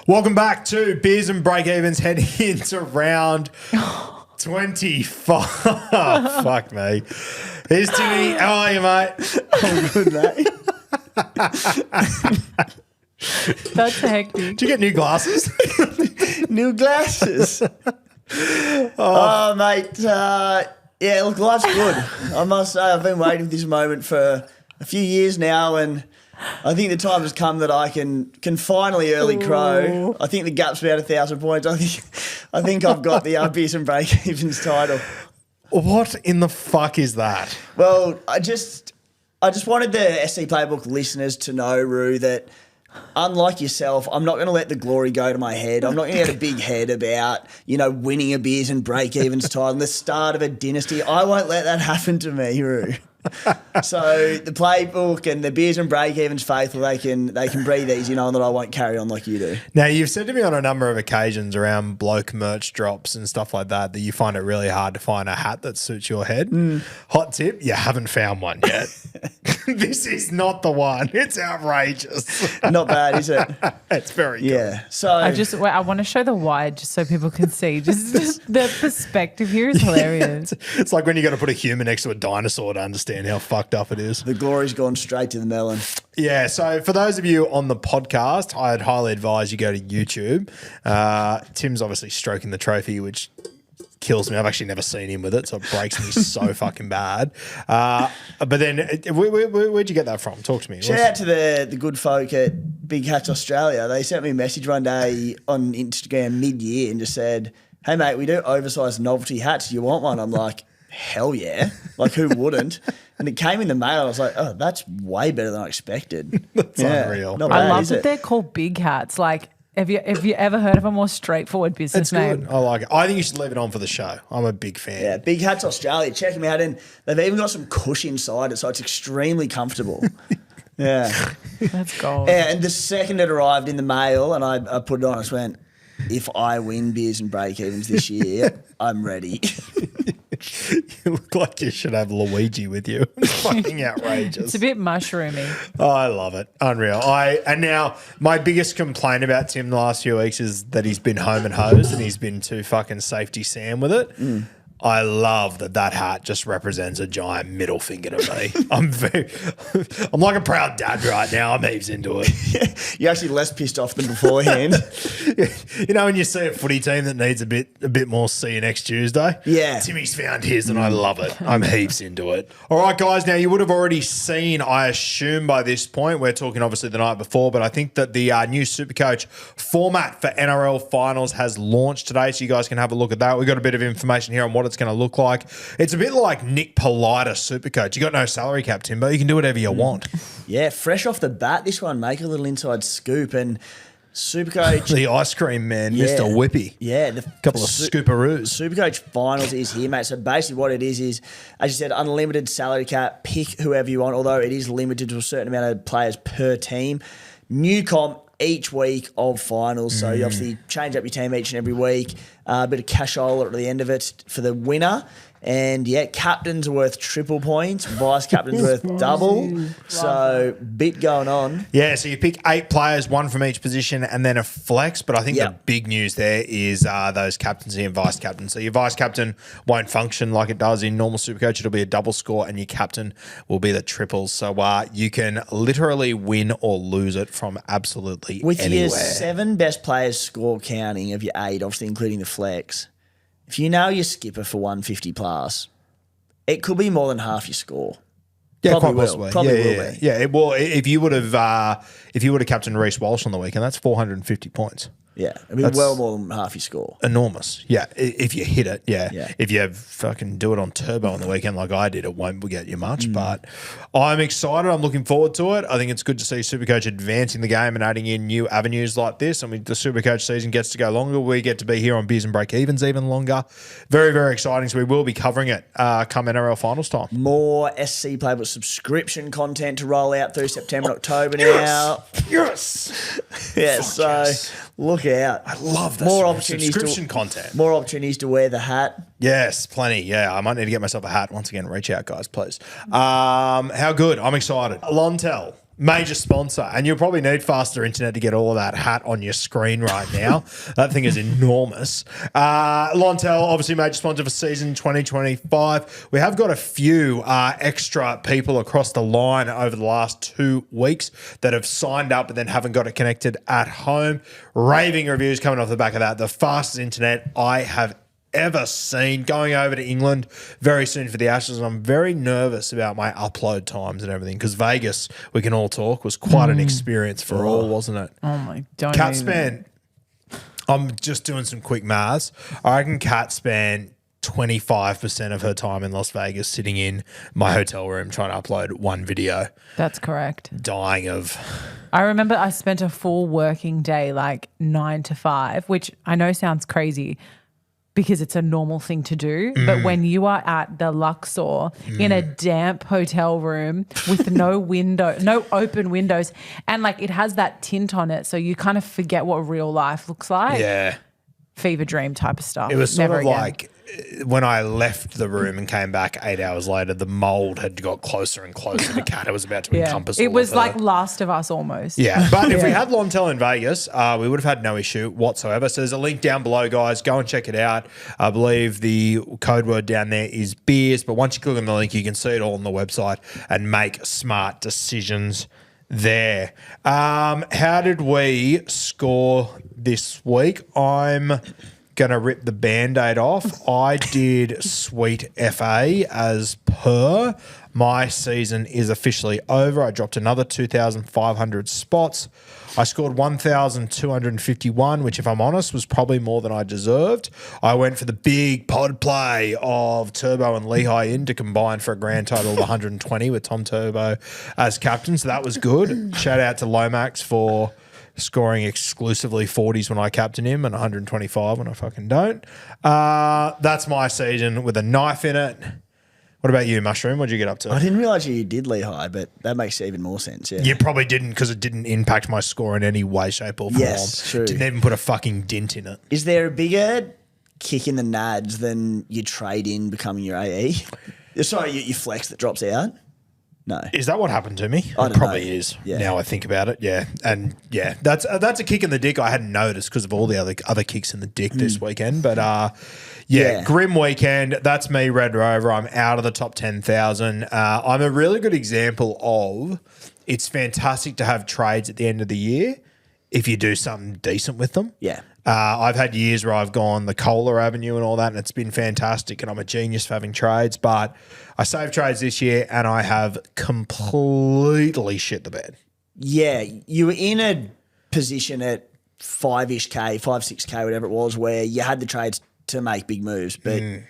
Welcome back to Beers and Breakevens, heading into round 25. Fuck me. Here's Timmy. How are you, mate? I'm good, mate. That's hectic. Did you get new glasses? New glasses. Oh, mate. Yeah, look, life's good. I must say, I've been waiting for this moment for a few years now, and I think the time has come that I can finally early crow. I think the gap's about 1,000 points. I think I've got the Beers and Breakevens title. What in the fuck is that? Well, I just wanted the SC Playbook listeners to know, Roo, that unlike yourself, I'm not going to let the glory go to my head. I'm not going to get a big head about, winning a Beers and Breakevens title and the start of a dynasty. I won't let that happen to me, Roo. So the Playbook and the Beers and Breakevens faithful, they can breathe easy knowing that I won't carry on like you do. Now, you've said to me on a number of occasions around bloke merch drops and stuff like that you find it really hard to find a hat that suits your head. Hot tip, you haven't found one yet. This is not the one. It's outrageous. Not bad, is it? It's very good. Yeah. So I want to show the wide just so people can see. Just the perspective here is hilarious. It's like when you got to put a human next to a dinosaur to understand how fucked up it is. the glory's gone straight to the melon. Yeah, so for those of you on the podcast, I'd highly advise you go to YouTube. Tim's obviously stroking the trophy, which kills me. I've actually never seen him with it, so it breaks me so fucking bad. But then, where'd you get that from? Talk to me. Shout out to the good folk at Big Hats Australia. They sent me a message one day on Instagram mid-year and just said, "Hey, mate, we do oversized novelty hats. Do you want one?" I'm like, hell yeah. Like, who wouldn't? And it came in the mail. I was like, oh, that's way better than I expected. That's unreal. Not I bad, love is that it? they're called big hats. Like, have you ever heard of a more straightforward business It's name? good. I like it. I think you should leave it on for the show. I'm a big fan. Yeah, Big Hats Australia. Check them out. And they've even got some cush inside it, so it's extremely comfortable. Yeah. That's gold. Yeah, and the second it arrived in the mail and I put it on, I just went, if I win Beers and Breakevens this year, I'm ready. You look like you should have Luigi with you. It's fucking outrageous. It's a bit mushroomy. Oh, I love it. Unreal. And now my biggest complaint about Tim the last few weeks is that he's been home and hosed and he's been too fucking safety Sam with it. I love that hat just represents a giant middle finger to me. I'm like a proud dad right now. I'm heaps into it. You're actually less pissed off than beforehand. You know when you see a footy team that needs a bit more see you next Tuesday? Yeah. Timmy's found his and I love it. I'm heaps into it. All right, guys. Now, you would have already seen, I assume by this point, we're talking obviously the night before, but I think that the new SuperCoach format for NRL finals has launched today, so you guys can have a look at that. We've got a bit of information here on what it's going to look like. It's a bit like Nick Polita SuperCoach. You got no salary cap, Timbo. You can do whatever you want. Yeah, fresh off the bat, this one, make a little inside scoop. And SuperCoach. The ice cream man, Mr. Whippy. Yeah. Couple of scooparoos. SuperCoach finals is here, mate. So basically what it is, as you said, unlimited salary cap. Pick whoever you want, although it is limited to a certain amount of players per team. New comp each week of finals. So you obviously change up your team each and every week. A bit of cashola at the end of it for the winner. And, yeah, captains are worth triple points. Vice captains worth double. So, bit going on. Yeah, so you pick 8 players, 1 from each position, and then a flex. But I think the big news there is those captaincy and vice captain. So your vice captain won't function like it does in normal SuperCoach. It'll be a double score, and your captain will be the triples. So you can literally win or lose it from absolutely With anywhere. your 7 best players score counting of your 8, obviously including the flex, if you nail your skipper for 150 plus, it could be more than half your score. Yeah, Probably quite will. possibly. Probably yeah, will be. Yeah, well, if you would have captained Reece Walsh on the weekend, that's 450 points. Yeah, I mean, That's well more than half your score. Enormous. Yeah, if you hit it, yeah. Yeah. If you fucking do it on turbo on the weekend like I did, it won't get you much. But I'm excited. I'm looking forward to it. I think it's good to see SuperCoach advancing the game and adding in new avenues like this. I mean, the SuperCoach season gets to go longer. We get to be here on Beers and Breakevens even longer. Very, very exciting. So we will be covering it come NRL finals time. More SC Playbook subscription content to roll out through September and October now. Yes. Yeah, so yes. look out. I love that More opportunities subscription content. More opportunities to wear the hat. Yes, plenty. Yeah, I might need to get myself a hat. Once again, reach out, guys, please. How good. I'm excited. Lontel, Major sponsor. And you'll probably need faster internet to get all of that hat on your screen right now. That thing is enormous. Lontel, obviously major sponsor for season 2025. We have got a few extra people across the line over the last 2 weeks that have signed up and then haven't got it connected at home. Raving reviews coming off the back of that. The fastest internet I have ever seen, going over to England very soon for the Ashes, and I'm very nervous about my upload times and everything because Vegas, we can all talk, was quite an experience for all, wasn't it? Oh my, don't Cat even. span, I'm just doing some quick maths. I reckon Cat span 25% of her time in Las Vegas sitting in my hotel room trying to upload one video, That's correct. dying of... I remember I spent a full working day, like 9 to 5, which I know sounds crazy because it's a normal thing to do. But when you are at the Luxor in a damp hotel room with no open windows, and like it has that tint on it, so you kind of forget what real life looks like. Yeah. Fever dream type of stuff. It was sort Never of again. like when I left the room and came back 8 hours later, the mold had got closer and closer to Cat. It was about to encompass all It was of like her. Last of Us almost. Yeah, but if we had Lontel in Vegas, we would have had no issue whatsoever. So there's a link down below, guys. Go and check it out. I believe the code word down there is beers, but once you click on the link, you can see it all on the website and make smart decisions there. How did we score this week? I'm going to rip the Band-Aid off. I did sweet FA as per. My season is officially over. I dropped another 2,500 spots. I scored 1,251, which, if I'm honest, was probably more than I deserved. I went for the big pod play of Turbo and Lehigh in to combine for a grand total of 120 with Tom Turbo as captain. So that was good. Shout out to Lomax for scoring exclusively 40s when I captain him and 125 when I fucking don't. That's my season with a knife in it. What about you, Mushroom? What'd you get up to? I didn't realise you did Lehigh, but that makes even more sense. Yeah. You probably didn't because it didn't impact my score in any way, shape, or form. Yes, true. Didn't even put a fucking dint in it. Is there a bigger kick in the nads than you trade in becoming your AE? Sorry, your flex that drops out? No. Is that what happened to me? I It don't probably know. is. Yeah. Now I think about it. Yeah. And yeah, that's a kick in the dick I hadn't noticed because of all the other kicks in the dick this weekend. But yeah, grim weekend. That's me, Red Rover. I'm out of the top 10,000. I'm a really good example of it's fantastic to have trades at the end of the year if you do something decent with them. Yeah. I've had years where I've gone the Kohler Avenue and all that, and it's been fantastic, and I'm a genius for having trades. But I saved trades this year, and I have completely shit the bed. Yeah, you were in a position at 6K, whatever it was, where you had the trades to make big moves. But to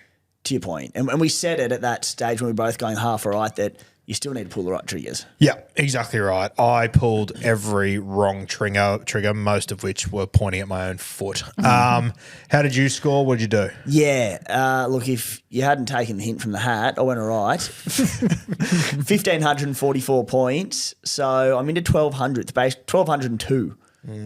your point, and we said it at that stage when we were both going half right, that you still need to pull the right triggers. Yeah, exactly right. I pulled every wrong trigger, most of which were pointing at my own foot. How did you score? What did you do? Yeah, look, if you hadn't taken the hint from the hat, I went all right. 1,544 points. So I'm into 1,200, 1,202.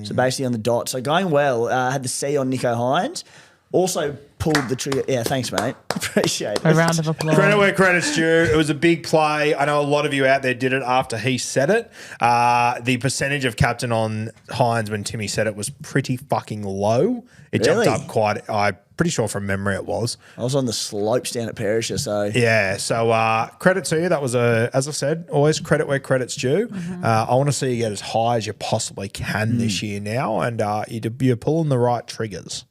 So basically on the dot. So going well. Had the C on Nico Hines. Also pulled the trigger. Yeah, thanks, mate. Appreciate it. A round of applause. Credit where credit's due. It was a big play. I know a lot of you out there did it after he said it. The percentage of captain on Hines when Timmy said it was pretty fucking low. It Really? jumped up quite. I'm pretty sure from memory it was. I was on the slopes down at Perisher, so Yeah, so credit to you. That was as I said, always credit where credit's due. I want to see you get as high as you possibly can this year now, and you're pulling the right triggers.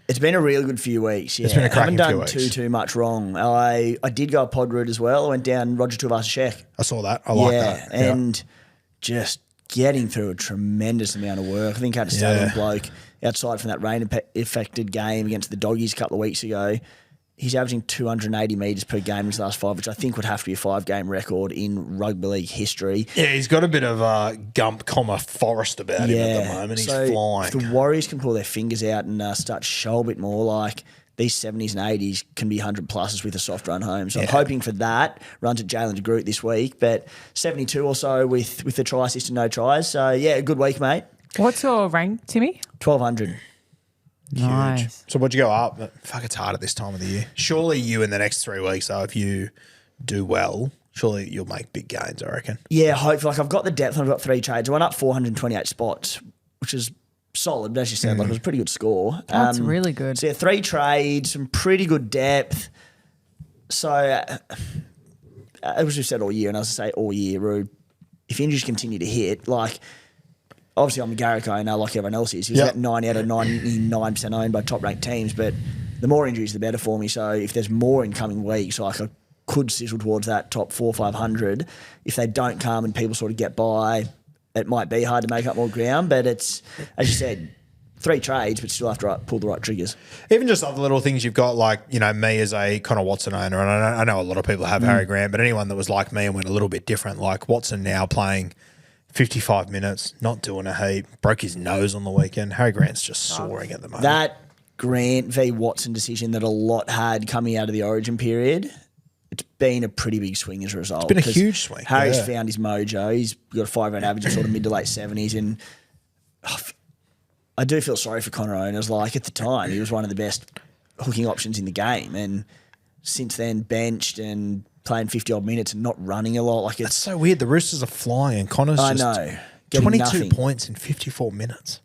it's been a really good few weeks. Yeah. It's been a cracking haven't done few weeks. too much wrong. I did go a pod route as well. I went down Roger Tuivasa-Sheck. I saw that. I like that. Yeah. And just getting through a tremendous amount of work. I think I had a stadium bloke outside from that rain-affected game against the Doggies a couple of weeks ago. He's averaging 280 metres per game in his last 5, which I think would have to be a 5-game record in rugby league history. Yeah, he's got a bit of Gump, Forrest about him at the moment. He's flying. If the Warriors can pull their fingers out and start to show a bit more, like these 70s and 80s can be 100-pluses with a soft run home. So I'm hoping for that. Runs at Jalen de Groot this week, but 72 or so with the try assist and no tries. So, yeah, a good week, mate. What's your rank, Timmy? 1,200. Nice. So what'd you go up? Fuck, it's hard at this time of the year. Surely you in the next 3 weeks, though, if you do well, surely you'll make big gains, I reckon. Yeah, hopefully. Like I've got the depth and I've got 3 trades. I went up 428 spots, which is solid. But as you said, like it was a pretty good score. That's really good. So yeah, 3 trades, some pretty good depth. So as we've said all year, and as I say all year, Rube, if injuries continue to hit, like obviously I'm a Garrick owner like everyone else is. He's got 90 out of 99% owned by top-ranked teams, but the more injuries, the better for me. So if there's more in coming weeks, like I could sizzle towards that top 400-500. If they don't come and people sort of get by, it might be hard to make up more ground. But it's, as you said, 3 trades, but still have to pull the right triggers. Even just other little things you've got, like, you know, me as a Connor Watson owner, and I know a lot of people have Harry Grant, but anyone that was like me and went a little bit different, like Watson now playing 55 minutes, not doing a heap, broke his nose on the weekend. Harry Grant's just soaring at the moment. That Grant v Watson decision that a lot had coming out of the Origin period, it's been a pretty big swing as a result. It's been a huge swing. Harry's found his mojo. He's got a 5-rate average of sort of mid to late 70s, and I do feel sorry for Connor owners. Like at the time, he was one of the best hooking options in the game, and since then benched and playing 50-odd minutes and not running a lot. Like That's so weird. The Roosters are flying and Connor's I just know, 22 nothing. points in 54 minutes.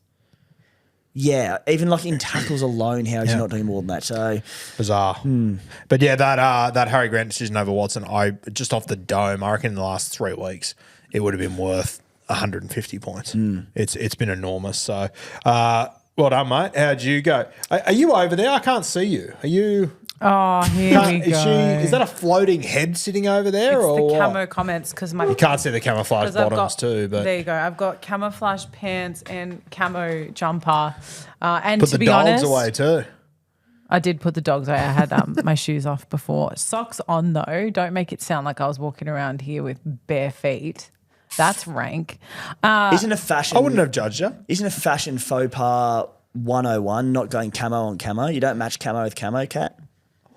Yeah, even like in tackles alone, how is he not doing more than that? So Bizarre. But yeah, that Harry Grant decision over Watson, I just off the dome, I reckon in the last 3 weeks, it would have been worth 150 points. It's been enormous. So well done, mate. How'd you go? Are you over there? I can't see you. Are you? Oh, here we go. Is that a floating head sitting over there? It's or the what? camo comments because my You can't see the camouflage 'cause I've bottoms got- too, but there you go. I've got camouflage pants and camo jumper. And put to the be dogs honest, away too. I did put the dogs away. I had my shoes off before. Socks on though. Don't make it sound like I was walking around here with bare feet. That's rank. isn't a fashion? I wouldn't have judged you. Isn't a fashion faux pas 101 not going camo on camo? You don't match camo with camo, Cat?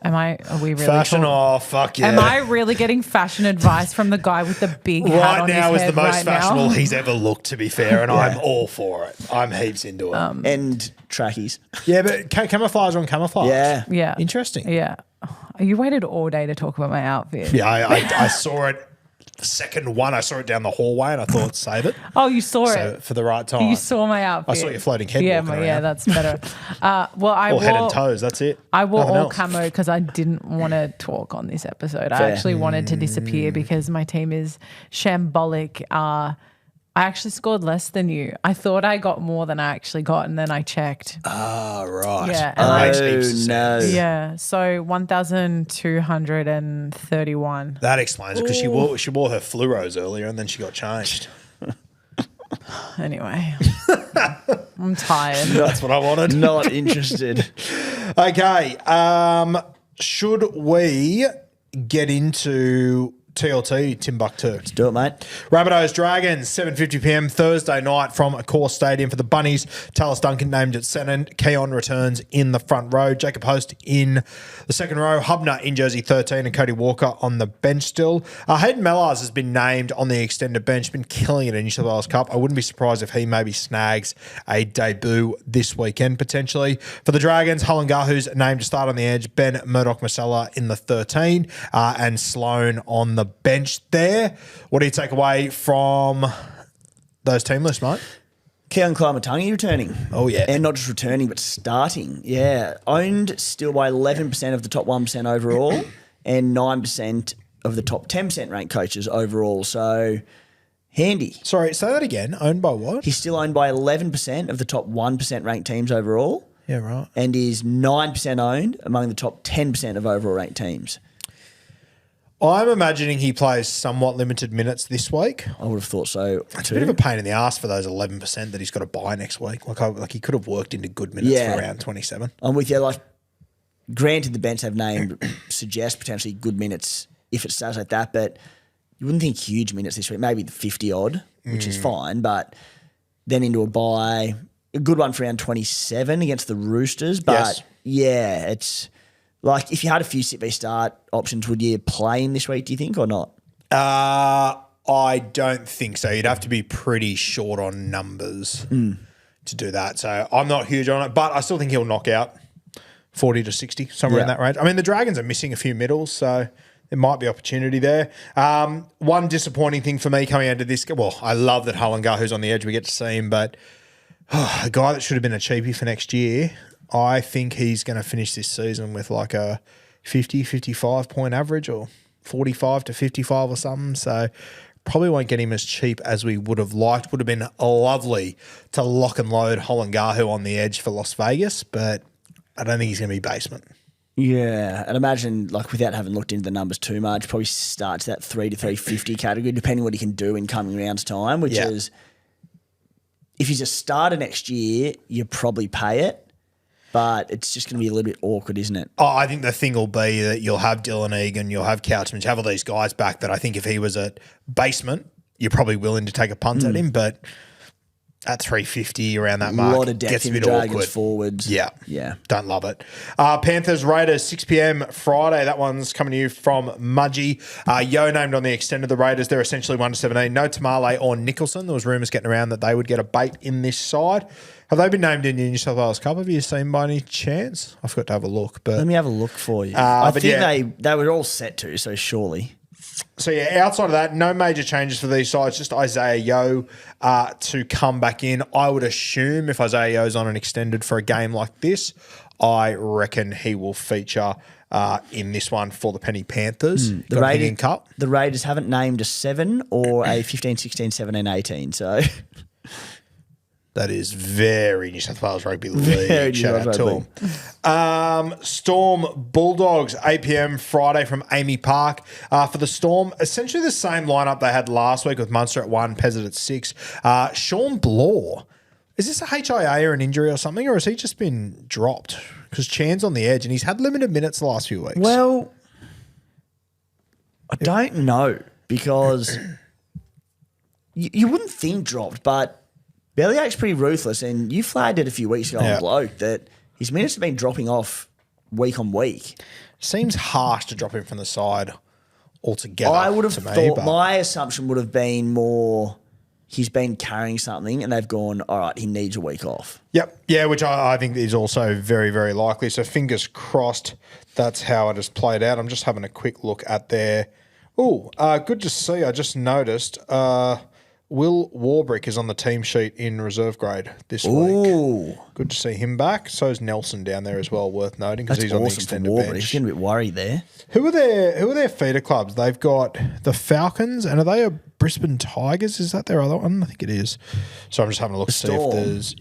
Are we really Fashion, talking- oh, fuck yeah. Am I really getting fashion advice from the guy with the big hat Right on now his is the head most right fashionable now? he's ever looked, to be fair, and I'm all for it. I'm heaps into it. And trackies. Yeah, but camouflage on camouflage. Yeah. Yeah. Interesting. Yeah. You waited all day to talk about my outfit. Yeah, I saw it. The second one, I saw it down the hallway, and I thought, save it. Oh, you saw So it. for the right time. You saw my outfit. I saw your floating head Yeah, walking yeah, around. that's better. Well, I Or wore head and toes, that's it. I wore Nothing all else. camo because I didn't want to talk on this episode. I Fair. actually wanted to disappear because my team is shambolic. I actually scored less than you. I thought I got more than I actually got, and then I checked. Ah, right. Yeah, That and makes Oh, heaps of no. sense. Yeah, so 1,231. That explains it, because she wore her fluoros earlier, and then she got changed. Anyway, I'm tired. That's what I wanted. Not interested. Okay, should we get into TLT Timbuktu? Do it, mate. Rabbitohs Dragons, 7:50 p.m. Thursday night from Accor Stadium for the Bunnies. Tallis Duncan named at centre. Keon returns in the front row. Jacob Host in the second row. Hubner in jersey 13 and Cody Walker on the bench still. Hayden Mellars has been named on the extended bench. Been killing it in New South Wales Cup. I wouldn't be surprised if he maybe snags a debut this weekend potentially. For the Dragons, Hulangahu's named to start on the edge. Ben Murdoch-Masella in the 13 and Sloan on the bench there. What do you take away from those team lists, mate? Keon Klamatangi returning. Oh, yeah. And not just returning, but starting. Yeah. Owned still by 11% of the top 1% overall and 9% of the top 10% ranked coaches overall. So handy. Sorry, say that again. Owned by what? He's still owned by 11% of the top 1% ranked teams overall Yeah, right. and is 9% owned among the top 10% of overall ranked teams. I'm imagining he plays somewhat limited minutes this week. I would have thought so It's too. a bit of a pain in the ass for those 11% that he's got to buy next week. Like he could have worked into good minutes for around 27. I'm with you. Like, granted, the bench they've named suggests potentially good minutes if it starts like that, but you wouldn't think huge minutes this week. Maybe the 50 odd, which is fine, but then into a bye, a good one for around 27 against the Roosters. But Yes. yeah, it's like if you had a few sit v start options, would you play him this week? Do you think or not? I don't think so. You'd have to be pretty short on numbers to do that. So I'm not huge on it, but I still think he'll knock out 40 to 60, somewhere in Yeah. that range. I mean, the Dragons are missing a few middles, so there might be opportunity there. One disappointing thing for me coming into this, well, I love that Halangahu's on the edge. We get to see him, but a guy that should have been a cheapie for next year, I think he's going to finish this season with like a 50, 55 point average or 45 to 55 or something. So probably won't get him as cheap as we would have liked. Would have been lovely to lock and load Halangahu on the edge for Las Vegas, but I don't think he's going to be basement. Yeah, and imagine, like, without having looked into the numbers too much, probably starts that 3 to 350 category, depending what he can do in coming rounds time, which is, if he's a starter next year, you probably pay it, but it's just going to be a little bit awkward, isn't it? Oh, I think the thing will be that you'll have Dylan Egan, you'll have Couchman, you have all these guys back that I think if he was at basement, you're probably willing to take a punt at him, but at 350 around that mark, A lot of depth gets a in the bit Dragons awkward. forwards. Yeah. Don't love it. Panthers Raiders 6 p.m. Friday. That one's coming to you from Mudgee. Yo named on the extent of the Raiders. They're essentially 1-17. No Tamale or Nicholson. There was rumours getting around that they would get a bait in this side. Have they been named in the New South Wales Cup? Have you seen by any chance? I forgot to have a look. But Let me have a look for you. I think they were all set to, so surely. So, outside of that, no major changes for these sides, just Isaiah Yo to come back in. I would assume if Isaiah Yo's on an extended for a game like this, I reckon he will feature in this one for the Penny Panthers. The Raiders Cup. The Raiders haven't named a 7 or a 15, 16, 17, 18, so... That is very New South Wales Rugby League. Shout out to them. Storm Bulldogs, 8 p.m. Friday from Amy Park. For the Storm, essentially the same lineup they had last week with Munster at 1, Pezzett at 6. Sean Blore, is this a HIA or an injury or something, or has he just been dropped? Because Chan's on the edge and he's had limited minutes the last few weeks. Well, I don't know because you wouldn't think dropped, but Bellyache's pretty ruthless, and you flagged it a few weeks ago on Bloke that his minutes have been dropping off week on week. Seems harsh to drop him from the side altogether. I would have thought my assumption would have been more he's been carrying something and they've gone, all right, he needs a week off. Yep. Yeah, which I think is also very, very likely. So fingers crossed that's how it has played out. I'm just having a quick look at their... Oh, good to see. I just noticed... Will Warbrick is on the team sheet in reserve grade this week. Good to see him back. So is Nelson down there as well, worth noting, because he's on the extended bench. He's getting a bit worried there. Who are their feeder clubs? They've got the Falcons, and are they a Brisbane Tigers? Is that their other one? I think it is. So I'm just having a look to see if there's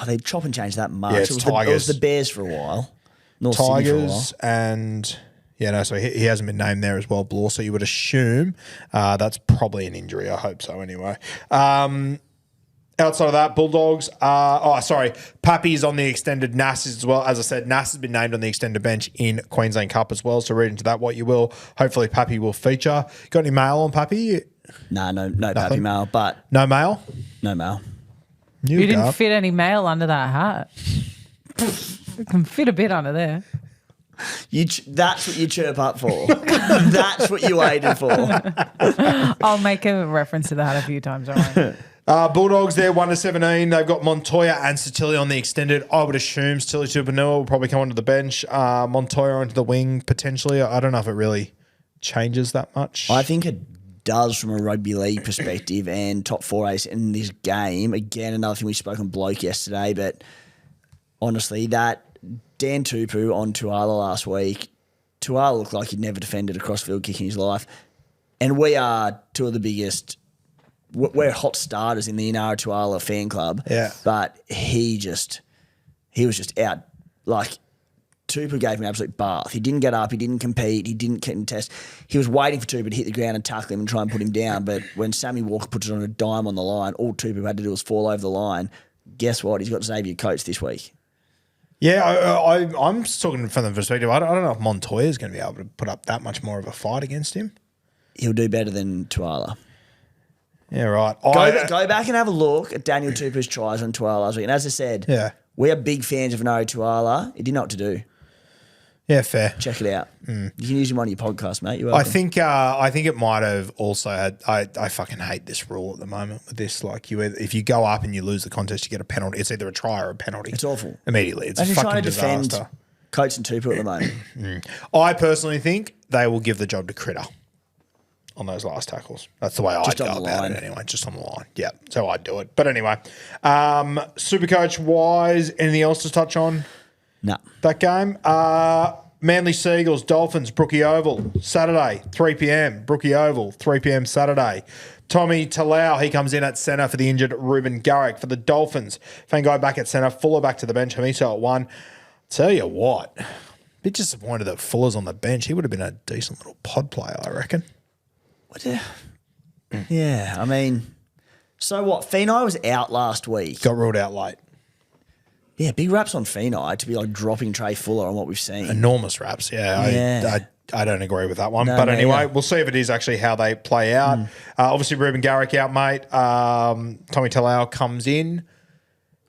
they chop and change that much. Yeah, it was the Bears for a while. North Tigers Sydney for a while. And... Yeah, no, so he hasn't been named there as well, Blore, so you would assume that's probably an injury. I hope so anyway. Outside of that, Bulldogs, Pappy's on the extended. Nass as well. As I said, Nass has been named on the extended bench in Queensland Cup as well, so read into that what you will. Hopefully Pappy will feature. Got any mail on Pappy? No Pappy mail, but... No mail? No mail. You didn't fit any mail under that hat. You can fit a bit under there. That's what you chirp up for. That's what you waited for. I'll make a reference to that a few times. All right. Bulldogs, they're 1-17. They've got Montoya and Satilli on the extended. I would assume Satilli Tupanua will probably come onto the bench. Montoya onto the wing, potentially. I don't know if it really changes that much. I think it does from a rugby league perspective, and top 4 ace in this game. Again, another thing we spoke on Bloke yesterday, but honestly, that Dan Tupu on Tuala last week, Tuala looked like he'd never defended a crossfield kick in his life. And we are two of the biggest, we're hot starters in the Inara Tuala fan club. Yeah. But he was just out. Like, Tupu gave him an absolute bath. He didn't get up, he didn't compete, he didn't contest. He was waiting for Tupu to hit the ground and tackle him and try and put him down. But when Sammy Walker puts it on a dime on the line, all Tupu had to do was fall over the line. Guess what? He's got Xavier Coates this week. Yeah, I'm just talking from the perspective. I don't know if Montoya is going to be able to put up that much more of a fight against him. He'll do better than Tuala. Yeah, right. Go back and have a look at Daniel Tupu's tries on Tuala last week. And as I said, we are big fans of Nari Tuala. He didn't know what to do. Yeah, fair. Check it out. You can use him on your podcast, mate. You're welcome. I think it might have also had. I fucking hate this rule at the moment with this. Like, if you go up and you lose the contest, you get a penalty. It's either a try or a penalty. It's awful. Immediately, it's a fucking trying to disaster. Defend Coates and Tupu at the moment. I personally think they will give the job to Critter on those last tackles. That's the way I'd go about it anyway, just on the line. Yeah, that's how I'd do it. But anyway, Supercoach-wise, anything else to touch on No. that game? Manly Seagulls, Dolphins, Brookie Oval, Saturday, 3 p.m. Brookie Oval, 3 p.m. Saturday. Tommy Talau, he comes in at centre for the injured Ruben Garrick. For the Dolphins, Fangai back at centre, Fuller back to the bench, Hamiso at 1. Tell you what, a bit disappointed that Fuller's on the bench. He would have been a decent little pod player, I reckon. Yeah, I mean, so what? Finai was out last week. Got ruled out late. Yeah, big raps on Finai to be like dropping Trey Fuller on what we've seen. Enormous raps, Yeah. I don't agree with that one. No, but no, anyway, yeah. we'll see if it is actually how they play out. Obviously, Ruben Garrick out, mate. Tommy Talau comes in.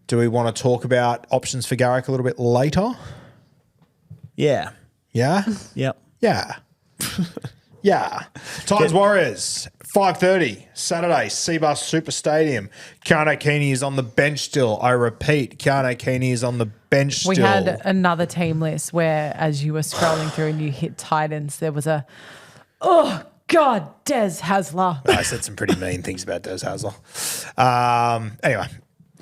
Do we want to talk about options for Garrick a little bit later? Yeah. Yeah? Yep. Yeah. Yeah. Titans Warriors, 5:30, Saturday, Seabus Super Stadium. Keano Keeney is on the bench still. I repeat, Keano Keeney is on the bench still. We had another team list where, as you were scrolling through and you hit Titans, there was Des Hasler. I said some pretty mean things about Des Hasler. Anyway,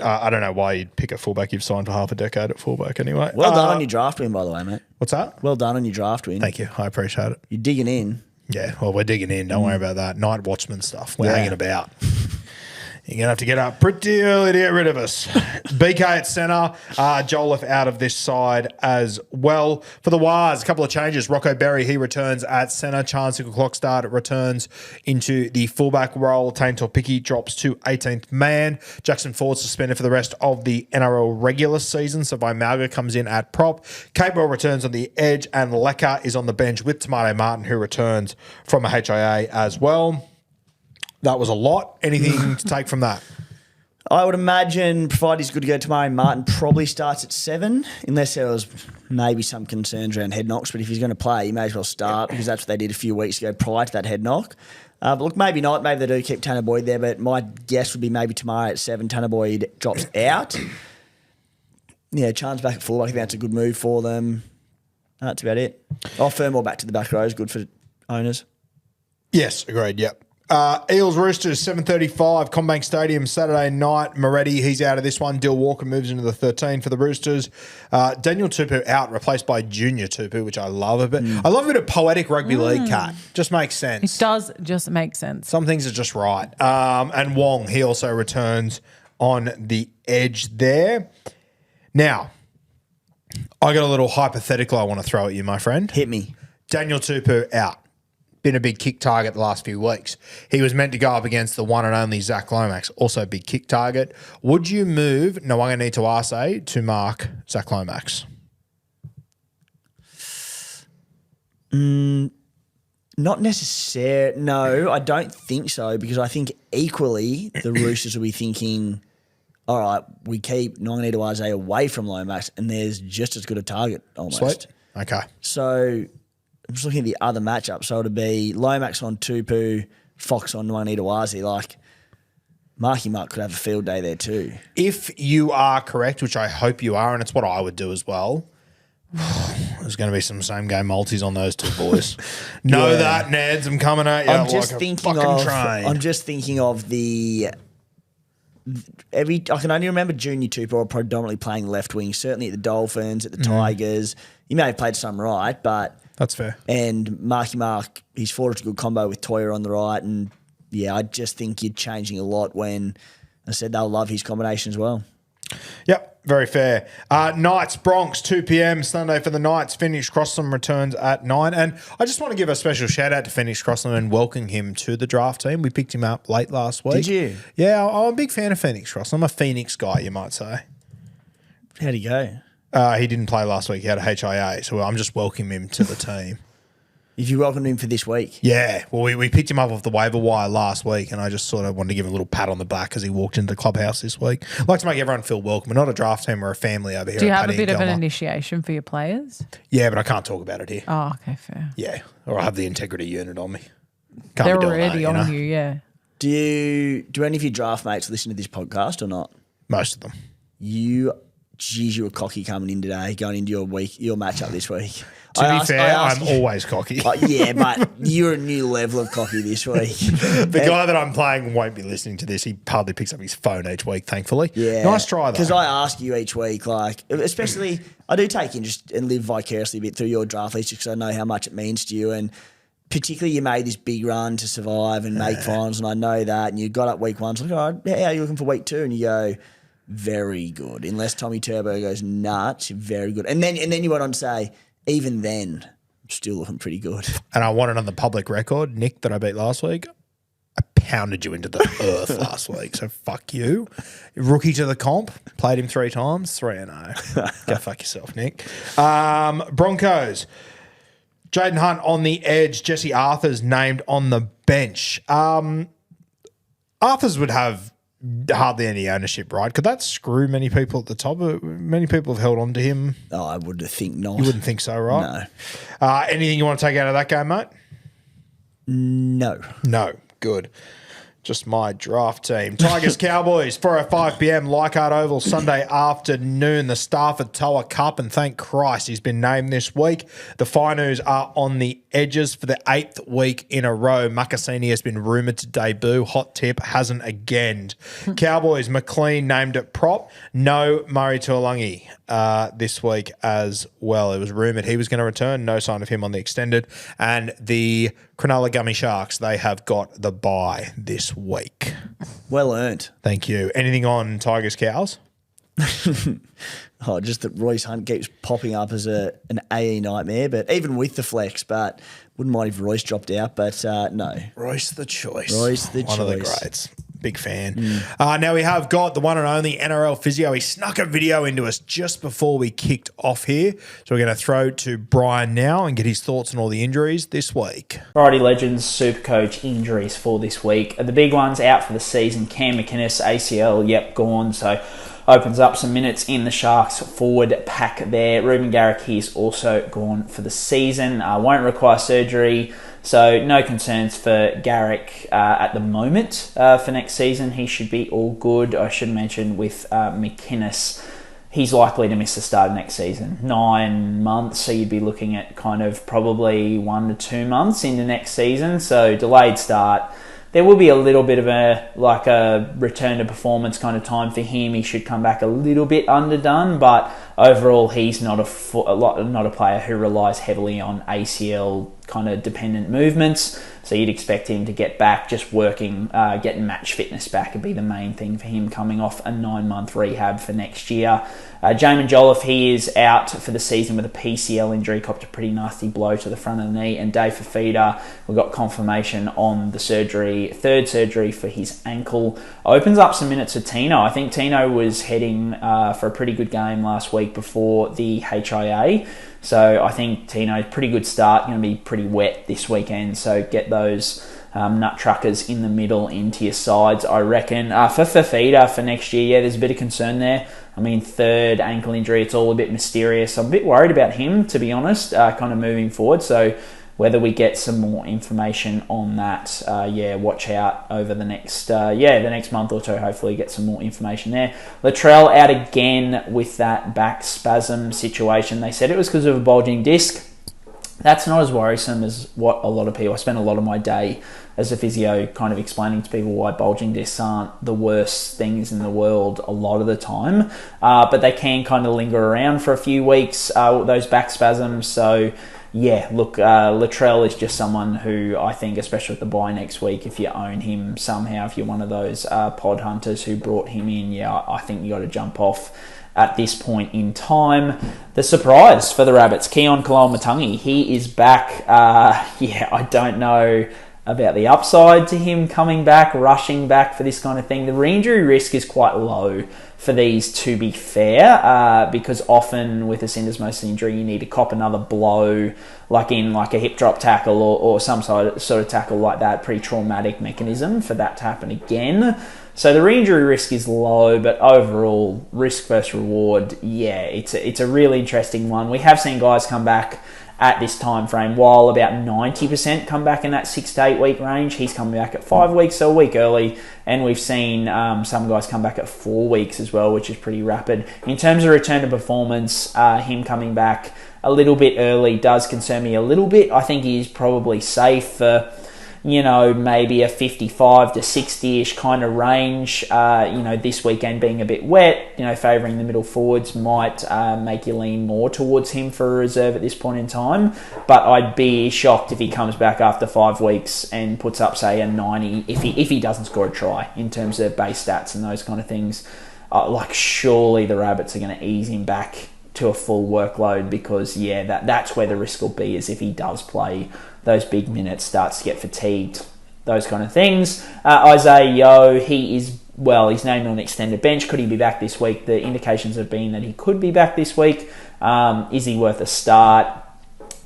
I don't know why you'd pick a fullback you've signed for half a decade at fullback anyway. Well done on your draft win, by the way, mate. What's that? Well done on your draft win. Thank you. I appreciate it. You're digging in. Yeah, well, we're digging in. Don't worry about that. Night watchman stuff. We're Yeah. hanging about. You're going to have to get up pretty early to get rid of us. BK at centre. Jolliffe out of this side as well. For the Wars, a couple of changes. Rocco Berry, he returns at centre. Chance Clockstart returns into the fullback role. Tane Topiki drops to 18th man. Jackson Ford suspended for the rest of the NRL regular season. So Malga comes in at prop. Capewell returns on the edge. And Lecker is on the bench with Tomato Martin, who returns from a HIA as well. That was a lot. Anything to take from that? I would imagine, provided he's good to go tomorrow, Martin probably starts at 7, unless there was maybe some concerns around head knocks. But if he's going to play, he may as well start because that's what they did a few weeks ago prior to that head knock. But look, maybe not. Maybe they do keep Tanner Boyd there. But my guess would be maybe tomorrow at 7, Tanner Boyd drops out. Yeah, Chan's back at fullback. I think that's a good move for them. That's about it. Fermor back to the back row is good for owners. Yes, agreed. Yep. Eels Roosters, 7:35, Combank Stadium, Saturday night. Moretti, he's out of this one. Dill Walker moves into the 13 for the Roosters. Daniel Tupou out, replaced by Junior Tupou, which I love a bit. I love a bit of poetic rugby league cat. Just makes sense. It does just make sense. Some things are just right. And Wong, he also returns on the edge there. Now, I got a little hypothetical I want to throw at you, my friend. Hit me. Daniel Tupou out. Been a big kick target the last few weeks. He was meant to go up against the one and only Zach Lomax, also a big kick target. Would you move Nwanga Nitawase to mark Zach Lomax? Not necessarily. No, I don't think so because I think equally the Roosters will be thinking, all right, we keep Nonganita away from Lomax and there's just as good a target almost. Sweet. Okay. So I'm just looking at the other matchup. So it'd be Lomax on Tupou, Fox on Nonganita. Like Marky Mark could have a field day there too. If you are correct, which I hope you are, and it's what I would do as well, there's going to be some same game multis on those two boys. Know that, Neds. I'm coming at you I'm just like thinking a fucking of. train. I'm just thinking of the. I can only remember Junior Tupou predominantly playing left wing. Certainly at the Dolphins, at the Tigers. He may have played some right, but That's fair. And Marky Mark, he's forged a good combo with Toya on the right, and yeah, I just think you're changing a lot when I said they'll love his combination as well. Yep, very fair. Knights, Bronx, 2 p.m. Sunday for the Knights. Phoenix Crossland returns at 9. And I just want to give a special shout out to Phoenix Crossland and welcome him to the draft team. We picked him up late last week. Did you? Yeah, I'm a big fan of Phoenix Crossland. I'm a Phoenix guy, you might say. How'd he go? He didn't play last week. He had a HIA, so I'm just welcoming him to the team. If you welcomed him for this week? Yeah, well, we picked him up off the waiver wire last week, and I just sort of wanted to give him a little pat on the back as he walked into the clubhouse this week. I like to make everyone feel welcome. We're not a draft team, we're a family over here. Do you at have a Paddy bit and of an Gilmer. initiation for your players? Yeah, but I can't talk about it here. Oh, okay, fair. Yeah, or I have the integrity unit on me. Can't They're be doing already that, on know? you, yeah. Do any of your draft mates listen to this podcast or not? Most of them. You geez, you were cocky coming in today, going into your matchup this week. To be fair, I'm always cocky. Yeah, but you're a new level of cocky this week. The guy that I'm playing won't be listening to this. He hardly picks up his phone each week, thankfully. Yeah. Nice try, though. Because I ask you each week, like, especially, I do take interest and live vicariously a bit through your draft list because I know how much it means to you. And particularly you made this big run to survive and make finals, and I know that. And you got up week 1, so like, all right, how are you looking for week 2? And you go, very good. Unless Tommy Turbo goes nuts, very good. And then you went on to say, even then, I'm still looking pretty good. And I want it on the public record, Nick, that I beat last week. I pounded you into the earth last week, so fuck you. Rookie to the comp, played him 3 times, 3-0. Go fuck yourself, Nick. Broncos, Jaden Hunt on the edge, Jesse Arthur's named on the bench. Arthur's would have hardly any ownership, right? Could that screw many people at the top? Many people have held on to him. Oh, I would think not. You wouldn't think so, right? No. Anything you want to take out of that game, mate? No. No. Good. Just my draft team. Tigers Cowboys, 4:05 p.m. Leichhardt Oval, Sunday afternoon. The Stafford Toa Cup, and thank Christ he's been named this week. The Finus are on the edges for the 8th week in a row. Makasini has been rumoured to debut. Hot tip, hasn't again. Cowboys, McLean named at prop. No Murray Tuolangi this week as well. It was rumoured he was going to return. No sign of him on the extended. And the Cronulla Gummy Sharks, they have got the bye this week. Well earned. Thank you. Anything on Tigers Cows? Just that Royce Hunt keeps popping up as an AE nightmare, but even with the flex, but wouldn't mind if Royce dropped out, but no. Royce the choice. One of the greats. Big fan. Now we have got the one and only NRL Physio. He snuck a video into us just before we kicked off here. So we're going to throw to Brian now and get his thoughts on all the injuries this week. Alrighty, Legends, SuperCoach injuries for this week. The big ones out for the season. Cam McInnes, ACL, gone. So opens up some minutes in the Sharks forward pack there. Ruben Garrick, he's also gone for the season. Won't require surgery. So no concerns for Garrick at the moment for next season. He should be all good. I should mention with McInnes, he's likely to miss the start of next season. 9 months, so you'd be looking at kind of probably 1 to 2 months into next season. So delayed start. There will be a little bit of a return to performance kind of time for him. He should come back a little bit underdone, but overall he's not a player who relies heavily on ACL kind of dependent movements. So you'd expect him to get back, just working, getting match fitness back would be the main thing for him coming off a 9-month rehab for next year. Jamin Jolliffe, he is out for the season with a PCL injury, copped a pretty nasty blow to the front of the knee. And Dave Fafita, we got confirmation on the surgery, 3rd surgery for his ankle. Opens up some minutes for Tino. I think Tino was heading for a pretty good game last week before the HIA. So I think Tino's pretty good start, going to be pretty wet this weekend. So get those nut truckers in the middle into your sides, I reckon. For Fafita for next year, there's a bit of concern there. I mean, 3rd ankle injury, it's all a bit mysterious. I'm a bit worried about him, to be honest, kind of moving forward. So whether we get some more information on that, watch out over the next month or two. Hopefully get some more information there. Latrell out again with that back spasm situation. They said it was because of a bulging disc. That's not as worrisome as what a lot of people... I spend a lot of my day as a physio kind of explaining to people why bulging discs aren't the worst things in the world a lot of the time. But they can kind of linger around for a few weeks, those back spasms. So, Latrell is just someone who I think, especially with the bye next week, if you own him somehow, if you're one of those pod hunters who brought him in, I think you got to jump off at this point in time. The surprise for the Rabbits, Keon Kaloamatangi, he is back. I don't know about the upside to him coming back, rushing back for this kind of thing. The re-injury risk is quite low for these, to be fair, because often with a syndesmosis injury, you need to cop another blow, like in like a hip drop tackle or some sort of tackle like that, pretty traumatic mechanism for that to happen again. So the re-injury risk is low, but overall risk versus reward, it's a really interesting one. We have seen guys come back at this time frame. While about 90% come back in that 6 to 8 week range, he's coming back at 5 weeks, so a week early. And we've seen some guys come back at 4 weeks as well, which is pretty rapid. In terms of return to performance, him coming back a little bit early does concern me a little bit. I think he's probably safe for, maybe a 55 to 60-ish kind of range. This weekend being a bit wet, favouring the middle forwards might make you lean more towards him for a reserve at this point in time. But I'd be shocked if he comes back after 5 weeks and puts up, say, a 90 if he doesn't score a try in terms of base stats and those kind of things. Surely the Rabbits are going to ease him back to a full workload because, that's where the risk will be, is if he does play those big minutes, starts to get fatigued, those kind of things. Isaiah Yeo, he's named on an extended bench. Could he be back this week? The indications have been that he could be back this week. Is he worth a start?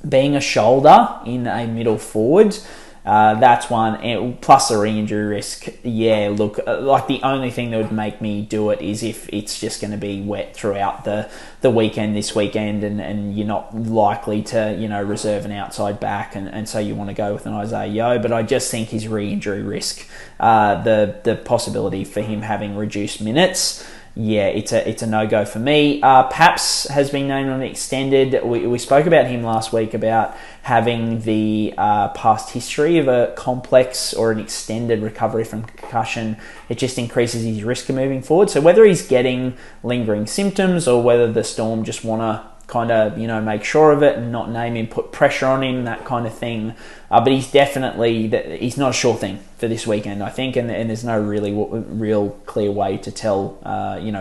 Being a shoulder in a middle forward, that's one. Plus a re-injury risk. Yeah, look, the only thing that would make me do it is if it's just going to be wet throughout the weekend this weekend and you're not likely to, reserve an outside back and so you want to go with an Isaiah Yeo. But I just think his re-injury risk, the possibility for him having reduced minutes, it's a no-go for me. Paps has been named on extended. We spoke about him last week about having the past history of a complex or an extended recovery from concussion. It just increases his risk of moving forward. So whether he's getting lingering symptoms or whether the Storm just want to kind of, make sure of it and not name him, put pressure on him, that kind of thing. But he's he's not a sure thing for this weekend, I think, and there's no real clear way to tell,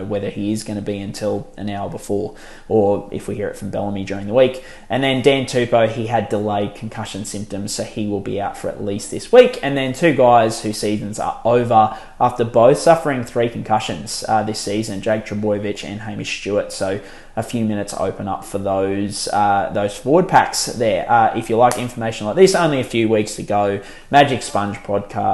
whether he is going to be until an hour before, or if we hear it from Bellamy during the week. And then Dan Tupou, he had delayed concussion symptoms, so he will be out for at least this week. And then 2 guys whose seasons are over after both suffering 3 concussions this season, Jake Trbojevic and Hamish Stewart. So a few minutes open up for those forward packs there. If you like information like this, only a few weeks to go. Magic Sponge podcast.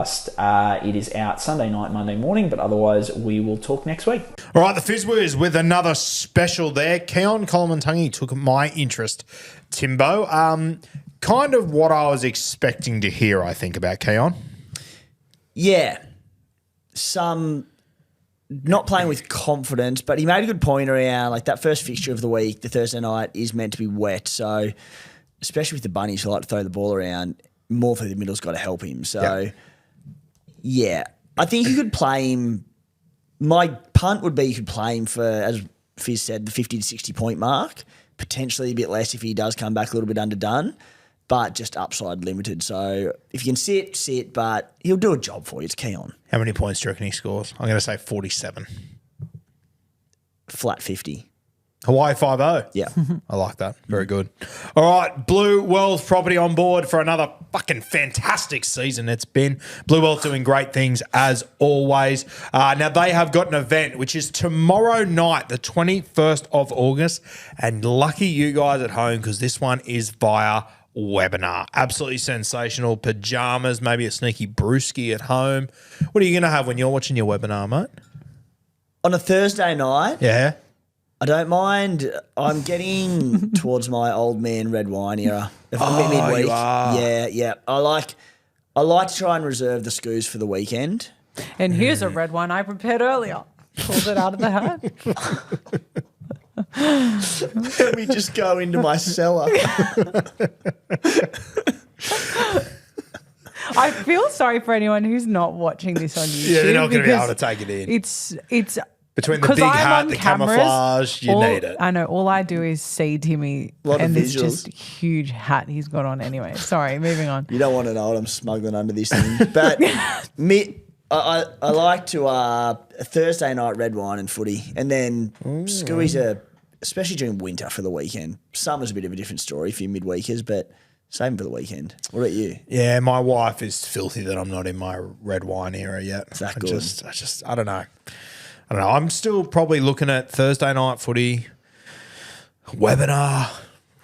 It is out Sunday night, Monday morning, but otherwise we will talk next week. All right, the Fizzwiz with another special there. Keon Kolomantangi took my interest, Timbo. Kind of what I was expecting to hear, I think, about Keon. Yeah. Not playing with confidence, but he made a good point around that first fixture of the week, the Thursday night, is meant to be wet. So, especially with the bunnies who like to throw the ball around, more for the middle's got to help him. So, I think you could play him. My punt would be you could play him for, as Fizz said, the 50 to 60 point mark, potentially a bit less if he does come back a little bit underdone, but just upside limited. So if you can sit, but he'll do a job for you. It's Keon. How many points do you reckon he scores? I'm going to say 47. Flat 50. Hawaii 5-0. Yeah. I like that. Very good. All right, Blue Wealth Property on board for another fucking fantastic season it's been. Blue Wealth doing great things as always. Now, they have got an event, which is tomorrow night, the 21st of August, and lucky you guys at home because this one is via webinar. Absolutely sensational. Pajamas, maybe a sneaky brewski at home. What are you going to have when you're watching your webinar, mate? On a Thursday night? Yeah. I don't mind. I'm getting towards my old man red wine era. If I'm midweek. You are. Yeah. I like to try and reserve the scoos for the weekend. And here's a red one I prepared earlier. Pulled it out of the hat. Let me just go into my cellar. I feel sorry for anyone who's not watching this on YouTube. Yeah, they're not going to be able to take it in. It's between the big hat, the camouflage, you need it. I know. All I do is see Timmy and this just huge hat he's got on anyway. Sorry, moving on. You don't want to know what I'm smuggling under this thing. But I like to a Thursday night red wine and footy, and then scooies especially during winter for the weekend. Summer's a bit of a different story for you midweekers, but same for the weekend. What about you? Yeah, my wife is filthy that I'm not in my red wine era yet. Is that good? I don't know. I'm still probably looking at Thursday night footy, webinar,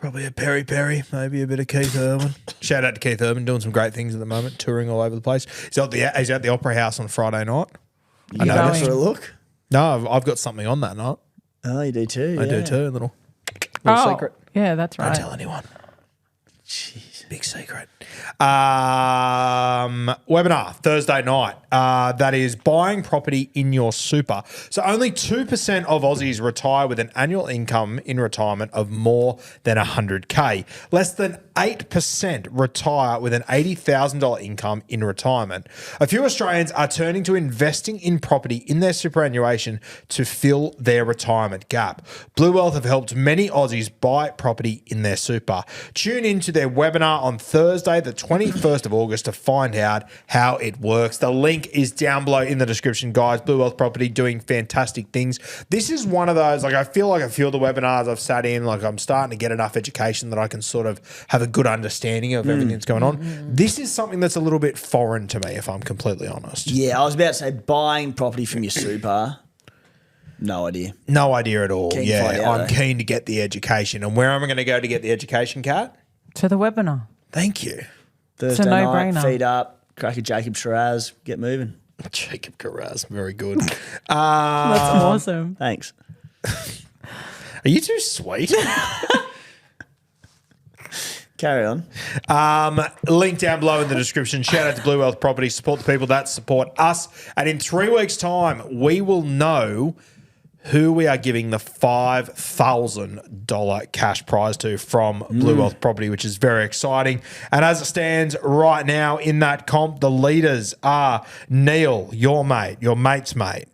probably a Peri, maybe a bit of Keith Urban. Shout out to Keith Urban, doing some great things at the moment, touring all over the place. He's at the Opera House on Friday night. I know. That's for a look. No, I've got something on that night. Oh, you do too. I do too, a little Oh, secret. Yeah, that's right. Don't tell anyone. Jeez. Big secret. Webinar Thursday night. That is buying property in your super. So only 2% of Aussies retire with an annual income in retirement of more than 100K. Less than 8% retire with an $80,000 income in retirement. A few Australians are turning to investing in property in their superannuation to fill their retirement gap. Blue Wealth have helped many Aussies buy property in their super. Tune into their webinar on Thursday, the 21st of August, to find out how it works. The link is down below in the description, guys. Blue Wealth Property doing fantastic things. This is one of those, like, I feel like a few of the webinars I've sat in, like, I'm starting to get enough education that I can sort of have a good understanding of everything that's going on. This is something that's a little bit foreign to me, if I'm completely honest. Yeah, I was about to say buying property from your super. No idea. No idea at all. Keen to find out, I'm though. keen to get the education. And where am I going to go to get the education, Kat? To the webinar. Thank you. Thursday a night, no-brainer. feed up, crack a Jacob Shiraz, get moving. Jacob Carraz, very good. That's awesome. Thanks. Are you too sweet? Carry on. Link down below in the description. Shout out to Blue Wealth Property. Support the people that support us. And in 3 weeks' time, we will know who we are giving the $5,000 cash prize to from Blue Wealth Property, which is very exciting. And as it stands right now in that comp, the leaders are Neil, your mate's mate,